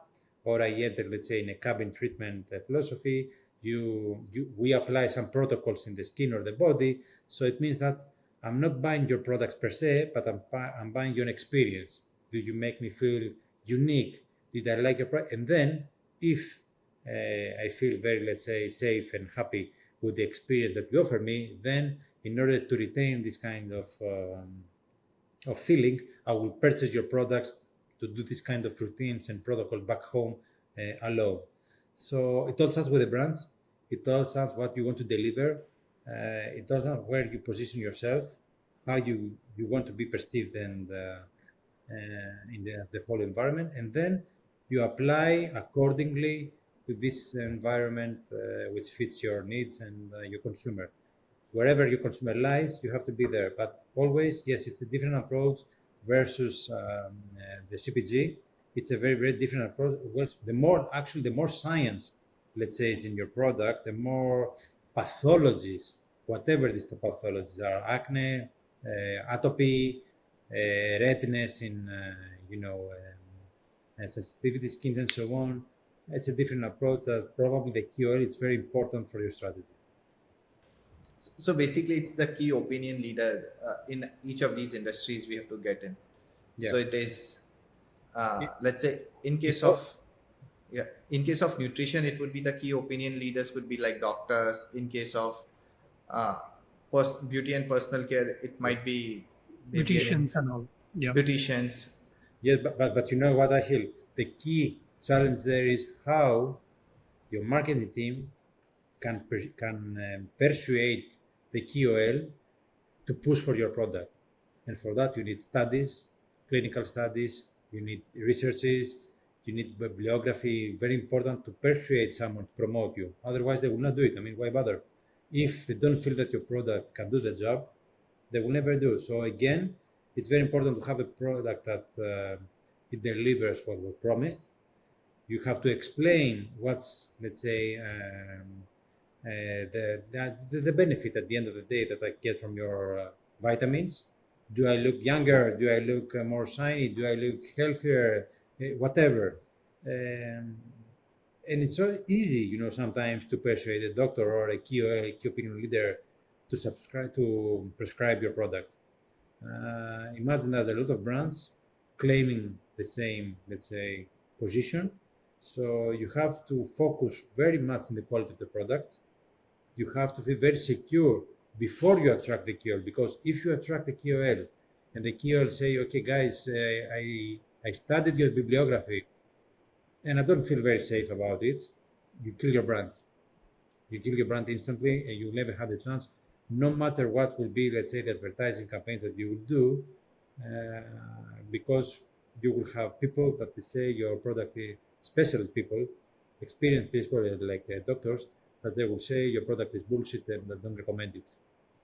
or I enter, let's say, in a cabin treatment philosophy. We apply some protocols in the skin or the body. So it means that I'm not buying your products per se, but I'm buying your experience. Do you make me feel unique? Did I like your product? And then if I feel very, let's say, safe and happy with the experience that you offer me, then in order to retain this kind of feeling, I will purchase your products to do this kind of routines and protocol back home alone. So it all starts with the brands. It all starts what you want to deliver. It all starts where you position yourself, how you want to be perceived and in the whole environment, and then you apply accordingly to this environment which fits your needs and your consumer. Wherever your consumer lies, you have to be there. But always, yes, it's a different approach versus the CPG. It's a very, very different approach. Well, the more science, let's say, is in your product, the more pathologies, whatever these pathologies are, acne, atopy, redness in, sensitivity skins and so on. It's a different approach that probably the KOL is very important for your strategy. So basically, it's the key opinion leader in each of these industries we have to get in. Yeah. So it is, let's say, in case of nutrition, it would be the key opinion leaders would be like doctors. In case of beauty and personal care, it might be maybe Beauticians and all. Yeah. beauticians. Yes, but you know what, Ahil? The key challenge there is how your marketing team can persuade the KOL to push for your product. And for that, you need studies, clinical studies, you need researches, you need bibliography. Very important to persuade someone to promote you. Otherwise, they will not do it. I mean, why bother? If they don't feel that your product can do the job, they will never do. So again, it's very important to have a product that it delivers what was promised. You have to explain what's, let's say, the benefit at the end of the day that I get from your vitamins. Do I look younger? Do I look more shiny? Do I look healthier? Whatever. And it's so easy, sometimes to persuade a doctor or a key opinion leader to prescribe your product. Imagine that a lot of brands claiming the same, let's say, position. So you have to focus very much on the quality of the product. You have to be very secure before you attract the KOL, because if you attract the KOL and the KOL say, okay, guys, I studied your bibliography and I don't feel very safe about it, you kill your brand. You kill your brand instantly and you never had a chance, no matter what will be, let's say, the advertising campaigns that you will do, because you will have people that they say your product is specialist people, experienced people like doctors, that they will say your product is bullshit and they don't recommend it.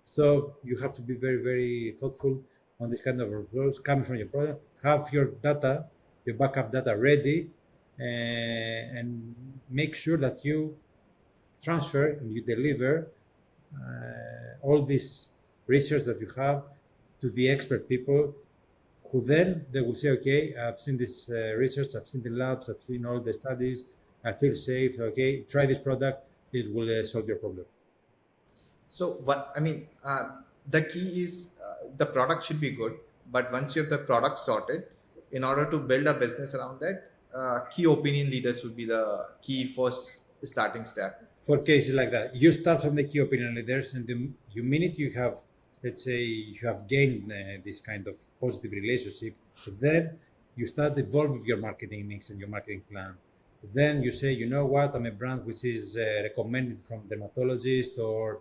So you have to be very, very thoughtful on this kind of approach coming from your product. Have your data, your backup data ready, and make sure that you transfer and you deliver all this research that you have to the expert people, who then they will say, okay, I've seen this research, I've seen the labs, I've seen all the studies, I feel safe, okay, try this product, it will solve your problem. So the key is the product should be good, but once you have the product sorted, in order to build a business around that, key opinion leaders would be the key first starting step. For cases like that, you start from the key opinion leaders, and the minute you have, let's say, you have gained this kind of positive relationship, then you start evolving your marketing mix and your marketing plan. Then you say, you know what, I'm a brand which is recommended from dermatologist or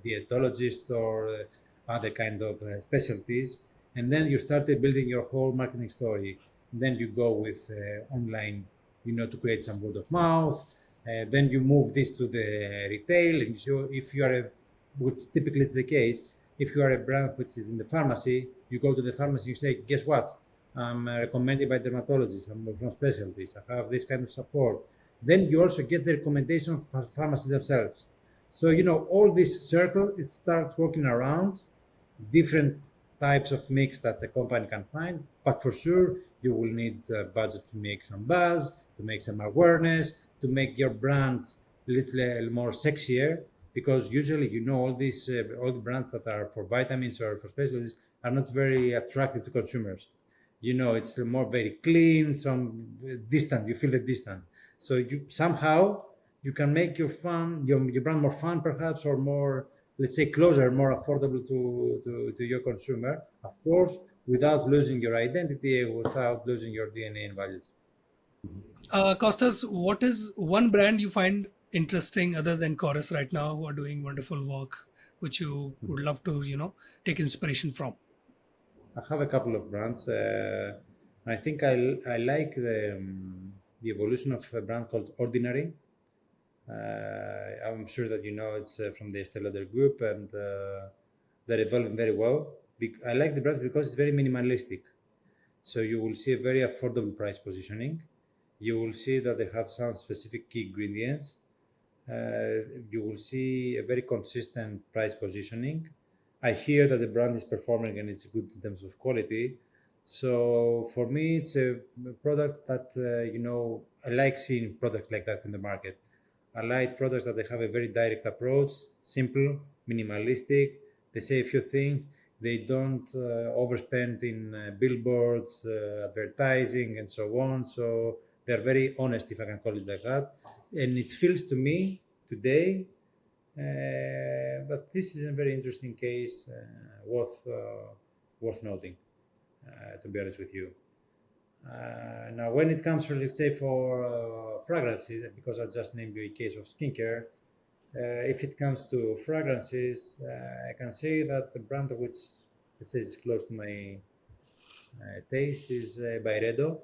dietologist or other kind of specialties. And then you started building your whole marketing story. Then you go with online, to create some word of mouth. Then you move this to the retail. And so if you are which typically is the case, if you are a brand which is in the pharmacy, you go to the pharmacy, you say, guess what? I'm recommended by dermatologists, I'm from specialties, I have this kind of support. Then you also get the recommendation from pharmacists themselves. So, all this circle, it starts working around different types of mix that the company can find. But for sure, you will need budget to make some buzz, to make some awareness, to make your brand a little more sexier. Because usually, all these, all the brands that are for vitamins or for specialties are not very attractive to consumers. It's more very clean, some distant. You feel it distant. So you somehow you can make your brand more fun, perhaps, or more, let's say, closer, more affordable to your consumer. Of course, without losing your identity, without losing your DNA and values. Kostas, what is one brand you find interesting other than Korres right now, who are doing wonderful work, which you would love to, take inspiration from? I have a couple of brands. I think I like the evolution of a brand called Ordinary. I'm sure that it's from the Estée Lauder group, and they're evolving very well. I like the brand because it's very minimalistic. So you will see a very affordable price positioning. You will see that they have some specific key ingredients. You will see a very consistent price positioning. I hear that the brand is performing and it's good in terms of quality. So for me, it's a product that, I like seeing products like that in the market. I like products that they have a very direct approach, simple, minimalistic. They say a few things. They don't overspend in billboards, advertising, and so on. So they're very honest, if I can call it like that. And it feels to me today But this is a very interesting case, worth noting. To be honest with you. Now, when it comes to, let's say, for fragrances, because I just named you a case of skincare, if it comes to fragrances, I can say that the brand which, let's say, is close to my taste is Byredo,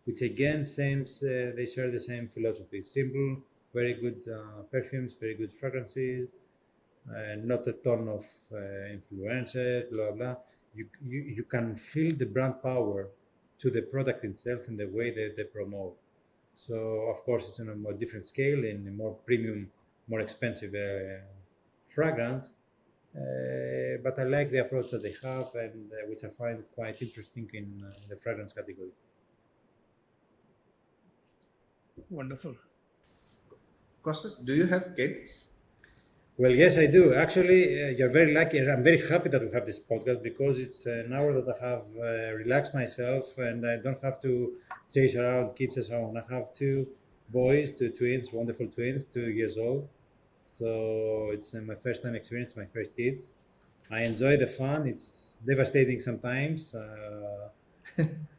which again, they share the same philosophy. Simple, very good perfumes, very good fragrances, not a ton of influencers, blah blah. You can feel the brand power to the product itself in the way that they promote. So of course it's on a more different scale, in a more premium, more expensive fragrance. But I like the approach that they have, and which I find quite interesting in the fragrance category. Wonderful. Kostas, do you have kids? Well, yes, I do. Actually, you're very lucky, and I'm very happy that we have this podcast, because it's an hour that I have relaxed myself, and I don't have to chase around kids and so on. I have two boys, two twins, wonderful twins, 2 years old. So it's my first time experience, my first kids. I enjoy the fun. It's devastating sometimes.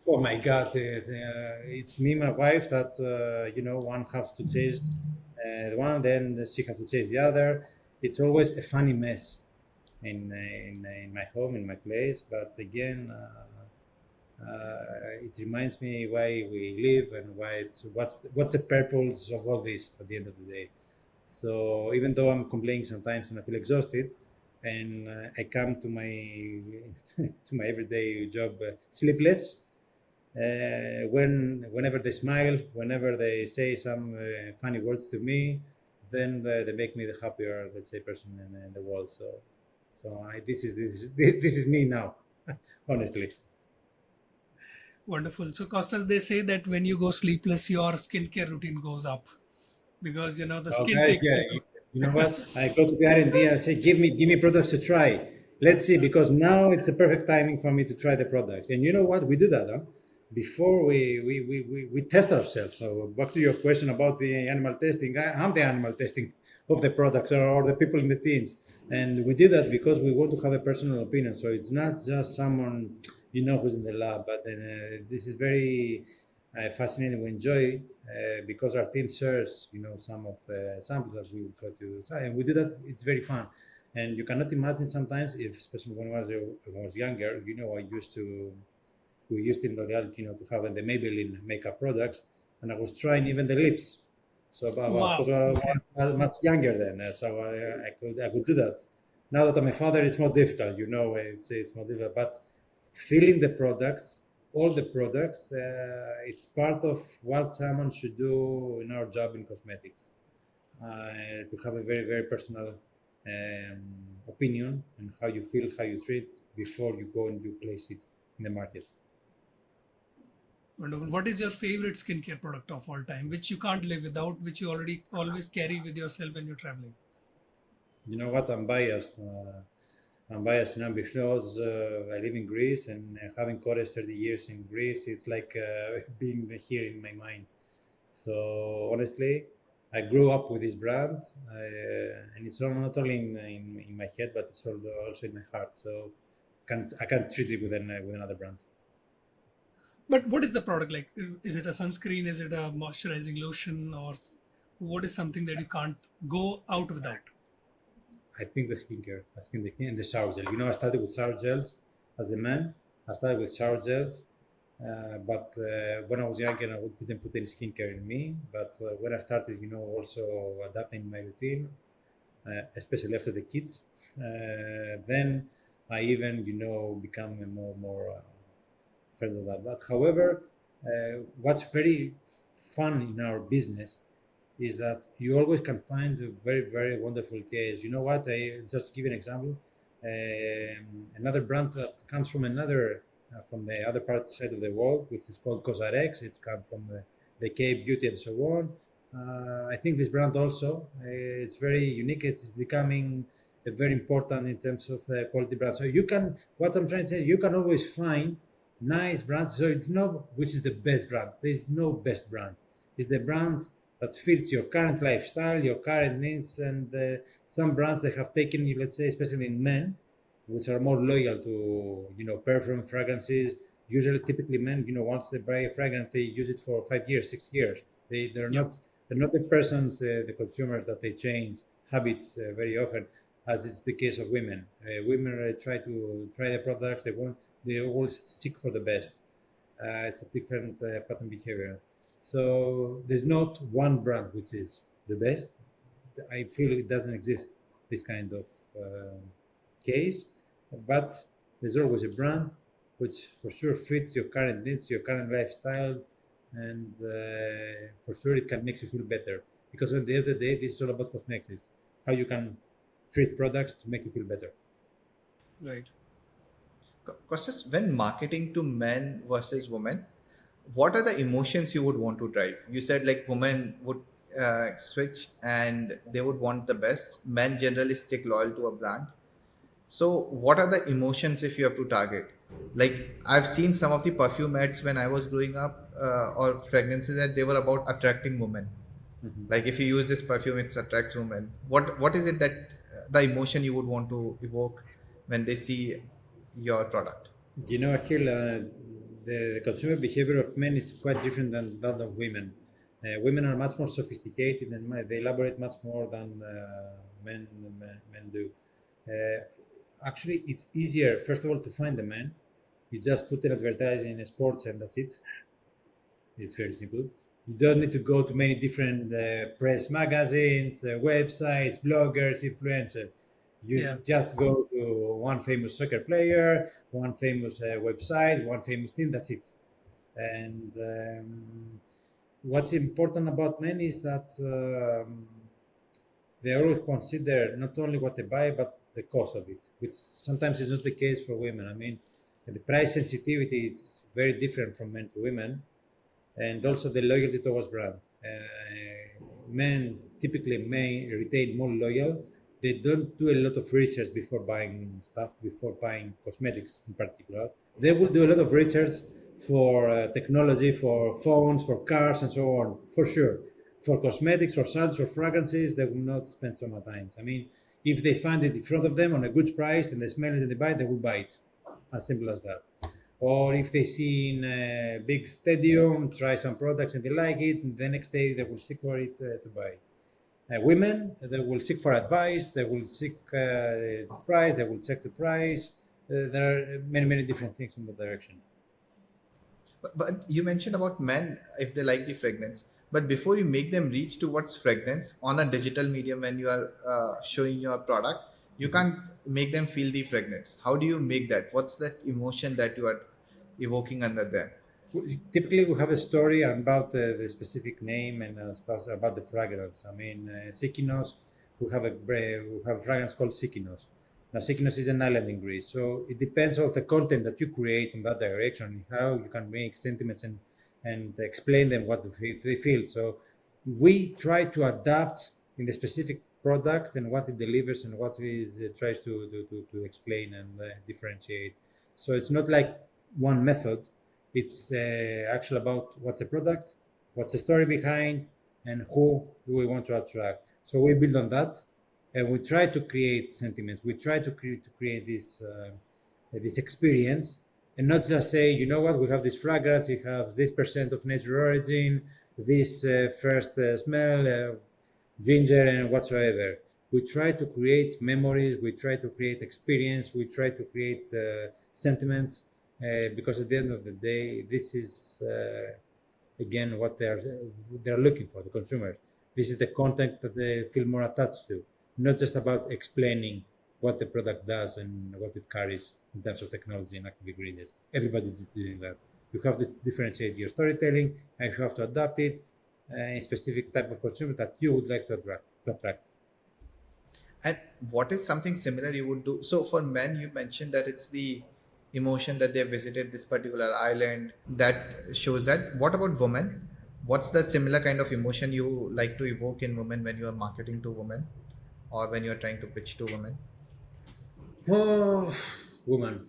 Oh my God, it's me, my wife, that one has to chase one, then she has to chase the other. It's always a funny mess in my home, in my place. But again, it reminds me why we live, and what's the purpose of all this at the end of the day. So even though I'm complaining sometimes and I feel exhausted, and I come to my to my everyday job sleepless, whenever they smile, whenever they say some funny words to me, then they make me the happier, let's say, person in the world. So this is me now, honestly. Wonderful. So, Costas, they say that when you go sleepless, your skincare routine goes up because the Oh, skin guys, takes. yeah, you know what? I go to the R&D and say, give me products to try. Let's see, because now it's the perfect timing for me to try the product. And you know what? We do that, huh? Before we test ourselves. So back to your question about the animal testing, I'm the animal testing of the products, or the people in the teams. And we do that because we want to have a personal opinion. So it's not just someone, who's in the lab, but this is very fascinating. We enjoy because our team shares, some of the samples that we will try to try, and we do that. It's very fun, and you cannot imagine sometimes, if especially when I was younger, we used in L'Oréal, to have the Maybelline makeup products, and I was trying even the lips. So, Wow. because I was much younger then, so I could do that. Now that I'm a father, it's more difficult. It's more difficult. But feeling the products, all the products, it's part of what someone should do in our job in cosmetics. To have a very, very personal opinion on how you feel, how you treat before you go and you place it in the market. Wonderful. What is your favorite skincare product of all time, which you can't live without, which you already always carry with yourself when you're traveling? You know what? I'm biased. I'm biased now because I live in Greece, and having Korres 30 years in Greece, it's like being here in my mind. So honestly, I grew up with this brand, and it's not only in my head, but it's also in my heart. So I can't treat it with another brand. But what is the product like? Is it a sunscreen? Is it a moisturizing lotion? Or what is something that you can't go out without? I think the skincare. I think the shower gel. I started with shower gels as a man. I started with shower gels, but when I was younger, I didn't put any skincare in me. But when I started, also adapting my routine, especially after the kids, then I even, become a more further than that. However, what's very fun in our business is that you always can find a very, very wonderful case. You know what? I just to give you an example. Another brand that comes from from the other part side of the world, which is called Kozarex. It comes from the K Beauty and so on. I think this brand also, it's very unique. It's becoming very important in terms of quality brand. So what I'm trying to say, you can always find nice brands. So it's not which is the best brand. There's no best brand. It's the brands that fits your current lifestyle, your current needs, and some brands they have taken, let's say, especially in men, which are more loyal to perfume fragrances. Usually, typically men, once they buy a fragrance, they use it for 5 years, 6 years. They're Yeah. not the persons, the consumers that they change habits very often, as it's the case of women. Women try to try the products they always seek for the best. It's a different pattern behavior. So there's not one brand which is the best. I feel it doesn't exist, this kind of case, but there's always a brand which for sure fits your current needs, your current lifestyle, and for sure it can make you feel better. Because at the end of the day, this is all about cosmetics, how you can treat products to make you feel better. Right. Kostas, when marketing to men versus women, what are the emotions you would want to drive? You said like women would switch and they would want the best. Men generally stick loyal to a brand. So, what are the emotions if you have to target? Like, I've seen some of the perfume ads when I was growing up, or fragrances that they were about attracting women. Mhm. Like, if you use this perfume, it attracts women. What is it that the emotion you would want to evoke when they see your product? Achille, the consumer behavior of men is quite different than that of women. Women are much more sophisticated and they elaborate much more than men do. Actually, it's easier, first of all, to find a man. You just put an advertising in sports and that's it. It's very simple. You don't need to go to many different press magazines, websites, bloggers, influencers. You Yeah. just go to one famous soccer player, one famous website, one famous thing. That's it. And what's important about men is that they always consider not only what they buy but the cost of it, which sometimes is not the case for women. I mean, the price sensitivity is very different from men to women, and also the loyalty towards brand. Men typically may retain more loyal. They don't do a lot of research before buying stuff, before buying cosmetics in particular. They will do a lot of research for technology, for phones, for cars, and so on, for sure. For cosmetics, for salts, for fragrances, they will not spend so much time. I mean, if they find it in front of them on a good price and they smell it and they buy it, they will buy it. As simple as that. Or if they see in a big stadium, try some products and they like it, and the next day they will seek for it to buy it. Women, they will seek for advice, they will seek the price, they will check the price. There are many different things in that direction. But you mentioned about men if they like the fragrance. But before you make them reach towards fragrance on a digital medium, when you are showing your product, you can't make them feel the fragrance. How do you make that? What's that emotion that you are evoking under there? Typically, we have a story about the specific name and about the fragrance. I mean, Sikinos, we have a fragrance called Sikinos. Now, Sikinos is an island in Greece, so it depends on the content that you create in that direction, how you can make sentiments and explain them what they feel. So we try to adapt in the specific product and what it delivers and what it tries to explain and differentiate. So it's not like one method. It's actually about what's the product, what's the story behind, and who do we want to attract. So we build on that, and we try to create sentiments. We try to create this experience, and not just say, you know what, we have this fragrance, we have this percent of natural origin, this first smell, ginger, and whatsoever. We try to create memories. We try to create experience. We try to create sentiments. Because at the end of the day, this is again what they're looking for, the consumers. This is the content that they feel more attached to, not just about explaining what the product does and what it carries in terms of technology and active ingredients. Everybody's doing that. You have to differentiate your storytelling, and you have to adapt it in specific type of consumer that you would like to attract. And what is something similar you would do? So for men, you mentioned that it's the emotion that they visited this particular island that shows that. What about women? What's the similar kind of emotion you like to evoke in women when you are marketing to women or when you're trying to pitch to women? Oh, woman.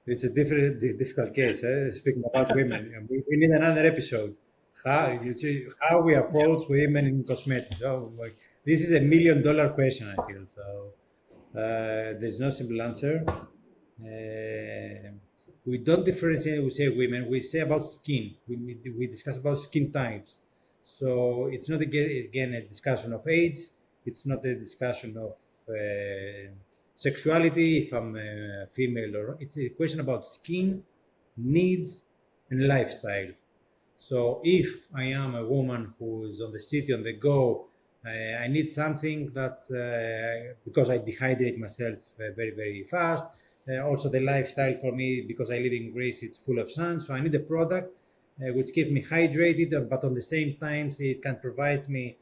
It's a difficult case. Speaking about women, we need another episode. how we approach women in cosmetics. So, like, this is $1 million question, I feel. So there's no simple answer. We don't differentiate. We say women. We say about skin. We discuss about skin types. So it's not again a discussion of age. It's not a discussion of sexuality. If I'm a female, or it's a question about skin needs and lifestyle. So if I am a woman who is on the city, on the go, I need something that, because I dehydrate myself very, very fast. Also the lifestyle for me, because I live in Greece, it's full of sun. So I need a product which keeps me hydrated, but on the same time, it can provide me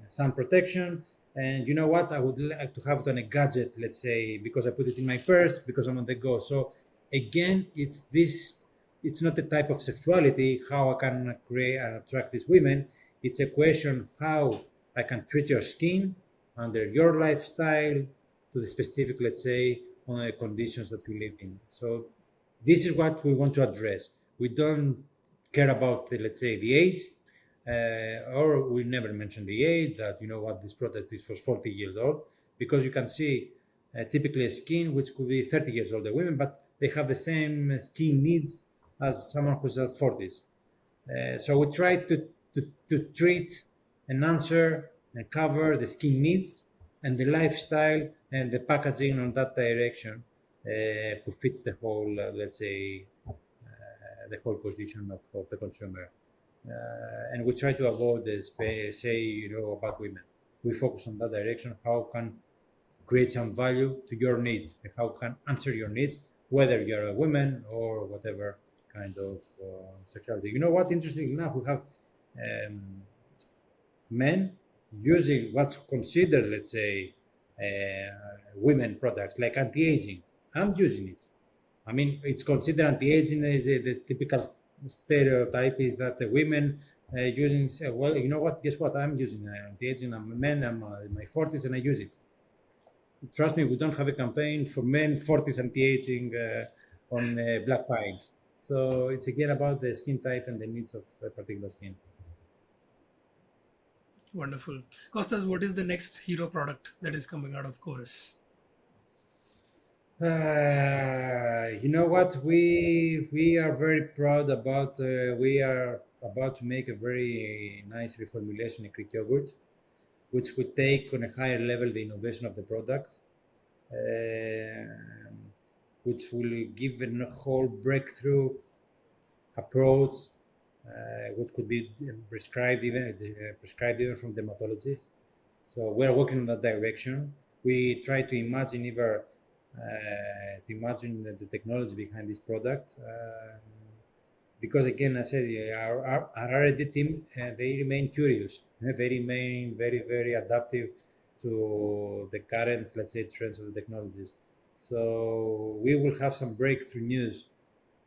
some protection. And you know what? I would like to have it on a gadget, let's say, because I put it in my purse, because I'm on the go. So again, it's not a type of sexuality, how I can create and attract these women. It's a question how I can treat your skin under your lifestyle to the specific, let's say, on the conditions that we live in. So this is what we want to address. We don't care about, let's say, the age, or we never mention the age, that, you know what, this product is for 40 years old, because you can see typically a skin which could be 30 years older women, but they have the same skin needs as someone who's at 40s. So we try to treat and answer and cover the skin needs and the lifestyle and the packaging on that direction, who fits the whole, let's say, the whole position of the consumer. And we try to avoid say, you know, about women. We focus on that direction, how can create some value to your needs, and how can answer your needs, whether you're a woman or whatever kind of sexuality. You know what? Interesting enough, we have men using what's considered, let's say, women products like anti-aging. I'm using it. I mean, it's considered anti-aging. The typical stereotype is that the women using, well, you know what? Guess what? I'm using anti-aging. I'm a man. I'm in my 40s, and I use it. Trust me, we don't have a campaign for men 40s anti-aging on black pines. So it's again about the skin type and the needs of a particular skin. Wonderful. Kostas, what is the next hero product that is coming out of Korres? You know what? We are very proud about. We are about to make a very nice reformulation in Greek yogurt, which would take on a higher level the innovation of the product, which will give a whole breakthrough approach, which could be prescribed even from dermatologists. So we're working in that direction. We try to imagine the technology behind this product, because again, I said, our R&D team, they remain curious. They remain very, very adaptive to the current, let's say, trends of the technologies. So we will have some breakthrough news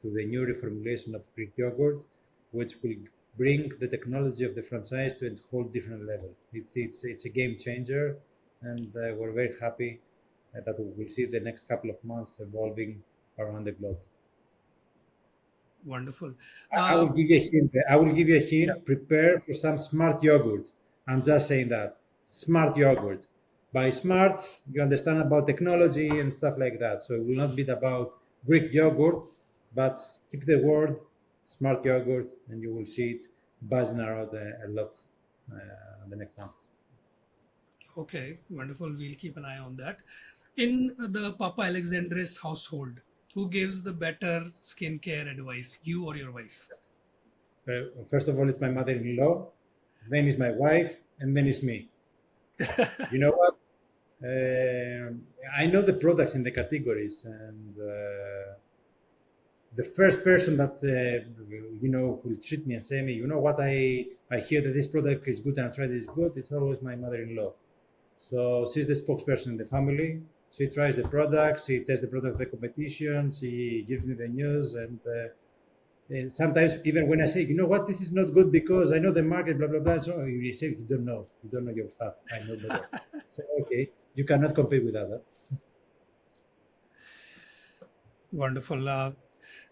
to the new reformulation of Greek yogurt, which will bring the technology of the franchise to a whole different level. It's a game changer, and we're very happy that we will see the next couple of months evolving around the globe. Wonderful. I will give you a hint. Yeah. Prepare for some smart yogurt. I'm just saying that. Smart yogurt. By smart, you understand about technology and stuff like that. So it will not be about Greek yogurt, but keep the word smart yogurt, and you will see it buzzing around a lot the next month. Okay, wonderful. We'll keep an eye on that. In the Papalexandris household, who gives the better skincare advice, you or your wife? First of all, it's my mother-in-law, then is my wife, and then it's me. You know what? I know the products in the categories, and the first person that will treat me and say me, you know what, I hear that this product is good and I tried it is good. It's always my mother-in-law. So she's the spokesperson in the family. She tries the product, she tests the product of the competition, she gives me the news, and sometimes even when I say, you know what, this is not good because I know the market, blah, blah, blah. So you say, you don't know your stuff. I know better. So, okay, you cannot compete with that. Huh? Wonderful.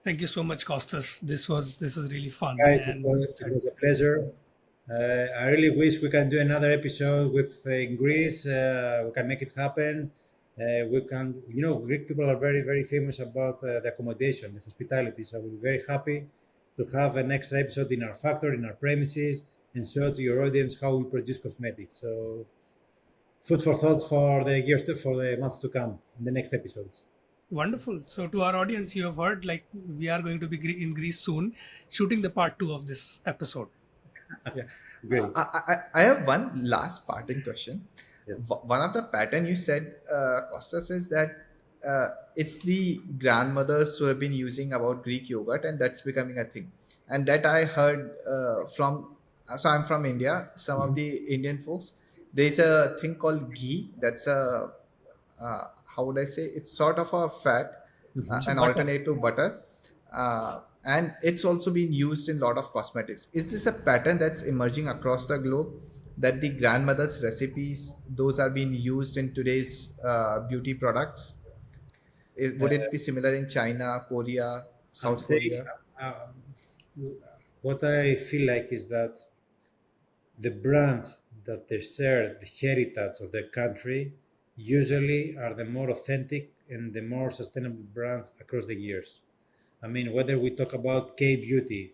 Thank you so much, Kostas. This was really fun Guys, and it was a pleasure. I really wish we can do another episode with in Greece. We can make it happen. We can, Greek people are very, very famous about the accommodation, the hospitality. So we'll be very happy to have an extra episode in our factory, in our premises, and show to your audience how we produce cosmetics. So food for thought for the for the months to come in the next episodes. wonderful. So to our audience, you have heard like we are going to be in Greece soon, shooting the part 2 of this episode. Yeah. Great. I have one last parting question. Yes. One of the pattern you said, Kostas, is that it's the grandmothers who have been using about Greek yogurt, and that's becoming a thing. And that I heard from. So I'm from India. Some of the Indian folks, there's a thing called ghee. That's a how would I say? It's sort of a fat, an Butter. alternate to butter. And it's also been used in a lot of cosmetics. Is this a pattern that's emerging across the globe, that the grandmother's recipes, those are being used in today's beauty products? Would it be similar in China, Korea, I'm South saying Korea? what I feel like is that the brands that they share the heritage of their country usually are the more authentic and the more sustainable brands across the years. I mean, whether we talk about K beauty,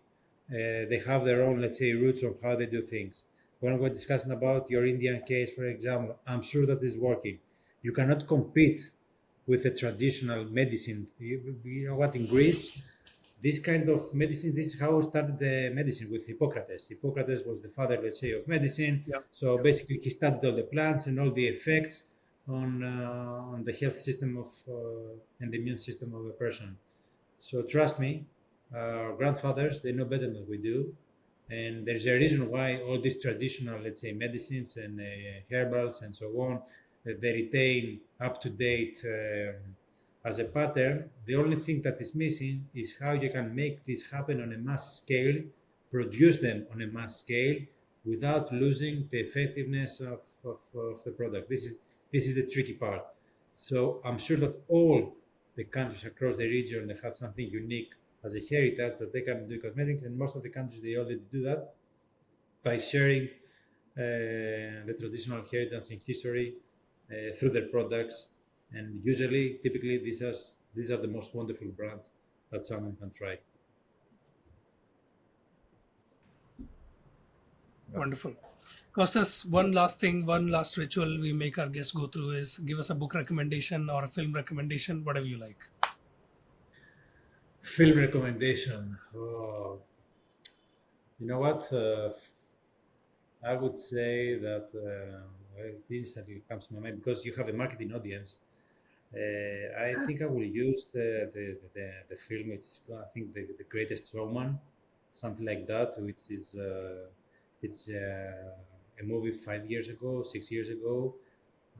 they have their own, let's say, roots of how they do things. When we're discussing about your Indian case, for example, I'm sure that is working. You cannot compete with the traditional medicine. You know what? In Greece, this kind of medicine, this is how started the medicine with Hippocrates. Hippocrates was the father, let's say, of medicine. Yeah. So basically, he studied all the plants and all the effects on the health system of and the immune system of a person. So trust me, our grandfathers, they know better than we do. And there's a reason why all these traditional, let's say, medicines and herbals and so on, they retain up to date as a pattern. The only thing that is missing is how you can make this happen on a mass scale, produce them on a mass scale without losing the effectiveness of the product. This is the tricky part. So I'm sure that all the countries across the region, they have something unique as a heritage that they can do cosmetics, and most of the countries, they already do that by sharing the traditional heritage and history through their products. And usually, typically, these are the most wonderful brands that someone can try. Wonderful. Kostas, one last thing, one last ritual we make our guests go through is give us a book recommendation or a film recommendation, whatever you like. Film recommendation. Oh, you know what? I would say that this instantly comes to my mind because you have a marketing audience. I think I will use the film. It's I think the Greatest Showman, something like that, which is it's a movie 5 years ago, 6 years ago.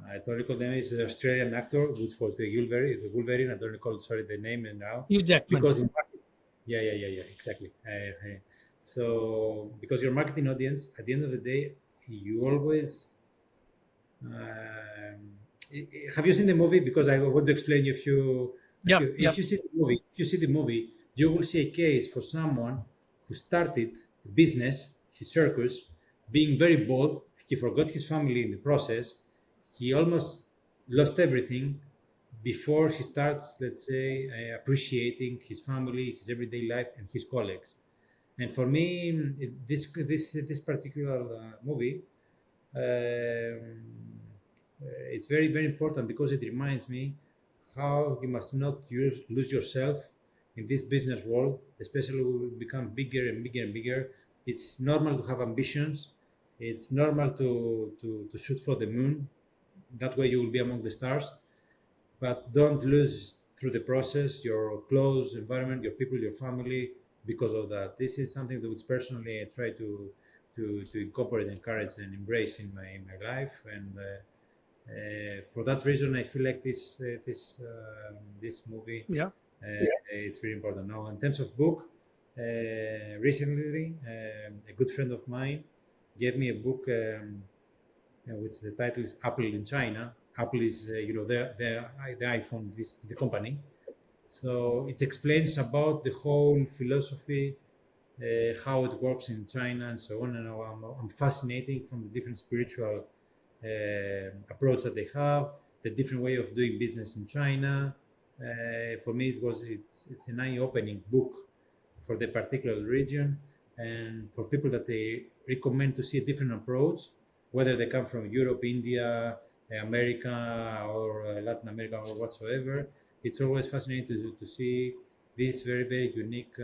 I don't recall the name. It's an Australian actor, which was the Wolverine. I don't recall, sorry, the name now. Hugh Jackman. Because yeah, exactly. So because your marketing audience, at the end of the day, you always have you seen the movie? Because I want to explain you Yeah, yeah. if you see the movie, you will see a case for someone who started a business, his circus, being very bold. He forgot his family in the process. He almost lost everything before he starts, let's say, appreciating his family, his everyday life, and his colleagues. And for me, this particular movie, it's very, very important because it reminds me how you must not lose yourself in this business world, especially when we become bigger and bigger and bigger. It's normal to have ambitions. It's normal to shoot for the moon. That way you will be among the stars. But don't lose through the process your close environment, your people, your family, because of that. This is something that which personally I try to incorporate, encourage, and embrace in my life. And for that reason, I feel like this movie, Yeah. it's very important. Now, in terms of book, recently, a good friend of mine gave me a book, which the title is Apple in China. Apple is, the iPhone, the company. So it explains about the whole philosophy, how it works in China and so on. And I'm fascinating from the different spiritual approach that they have, the different way of doing business in China. For me, it's an eye-opening book for the particular region, and for people that they recommend to see a different approach, whether they come from Europe, India, America, or Latin America, or whatsoever. It's always fascinating to see this very, very unique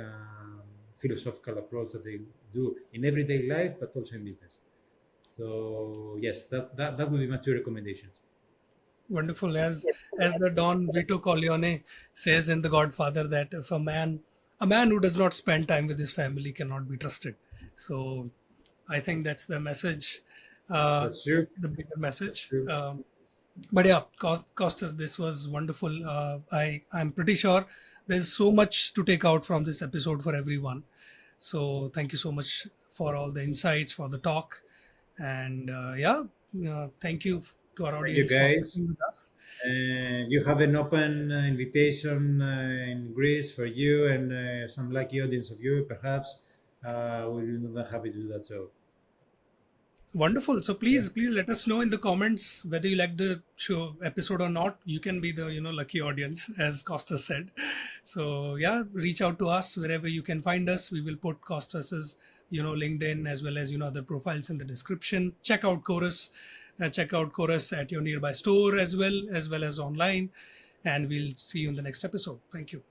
philosophical approach that they do in everyday life, but also in business. So yes, that would be my two recommendations. Wonderful. As the Don Vito Corleone says in The Godfather, that if a man who does not spend time with his family cannot be trusted. So I think that's the message, That's true. the bigger That's message. true. But yeah, Kostas, this was wonderful. I'm pretty sure there's so much to take out from this episode for everyone. So thank you so much for all the insights, for the talk, and thank you to our Thank you, audience for guys. being with us. And you have an open invitation in Greece for you and some lucky audience of you, perhaps. We'll be more than happy to do that. So, Wonderful. So please let us know in the comments whether you like the show episode or not. You can be the lucky audience, as Kostas said. So yeah, reach out to us wherever you can find us. We will put Kostas's LinkedIn as well as other profiles in the description. Check out Korres. Check out Korres at your nearby store as well as online. And we'll see you in the next episode. Thank you.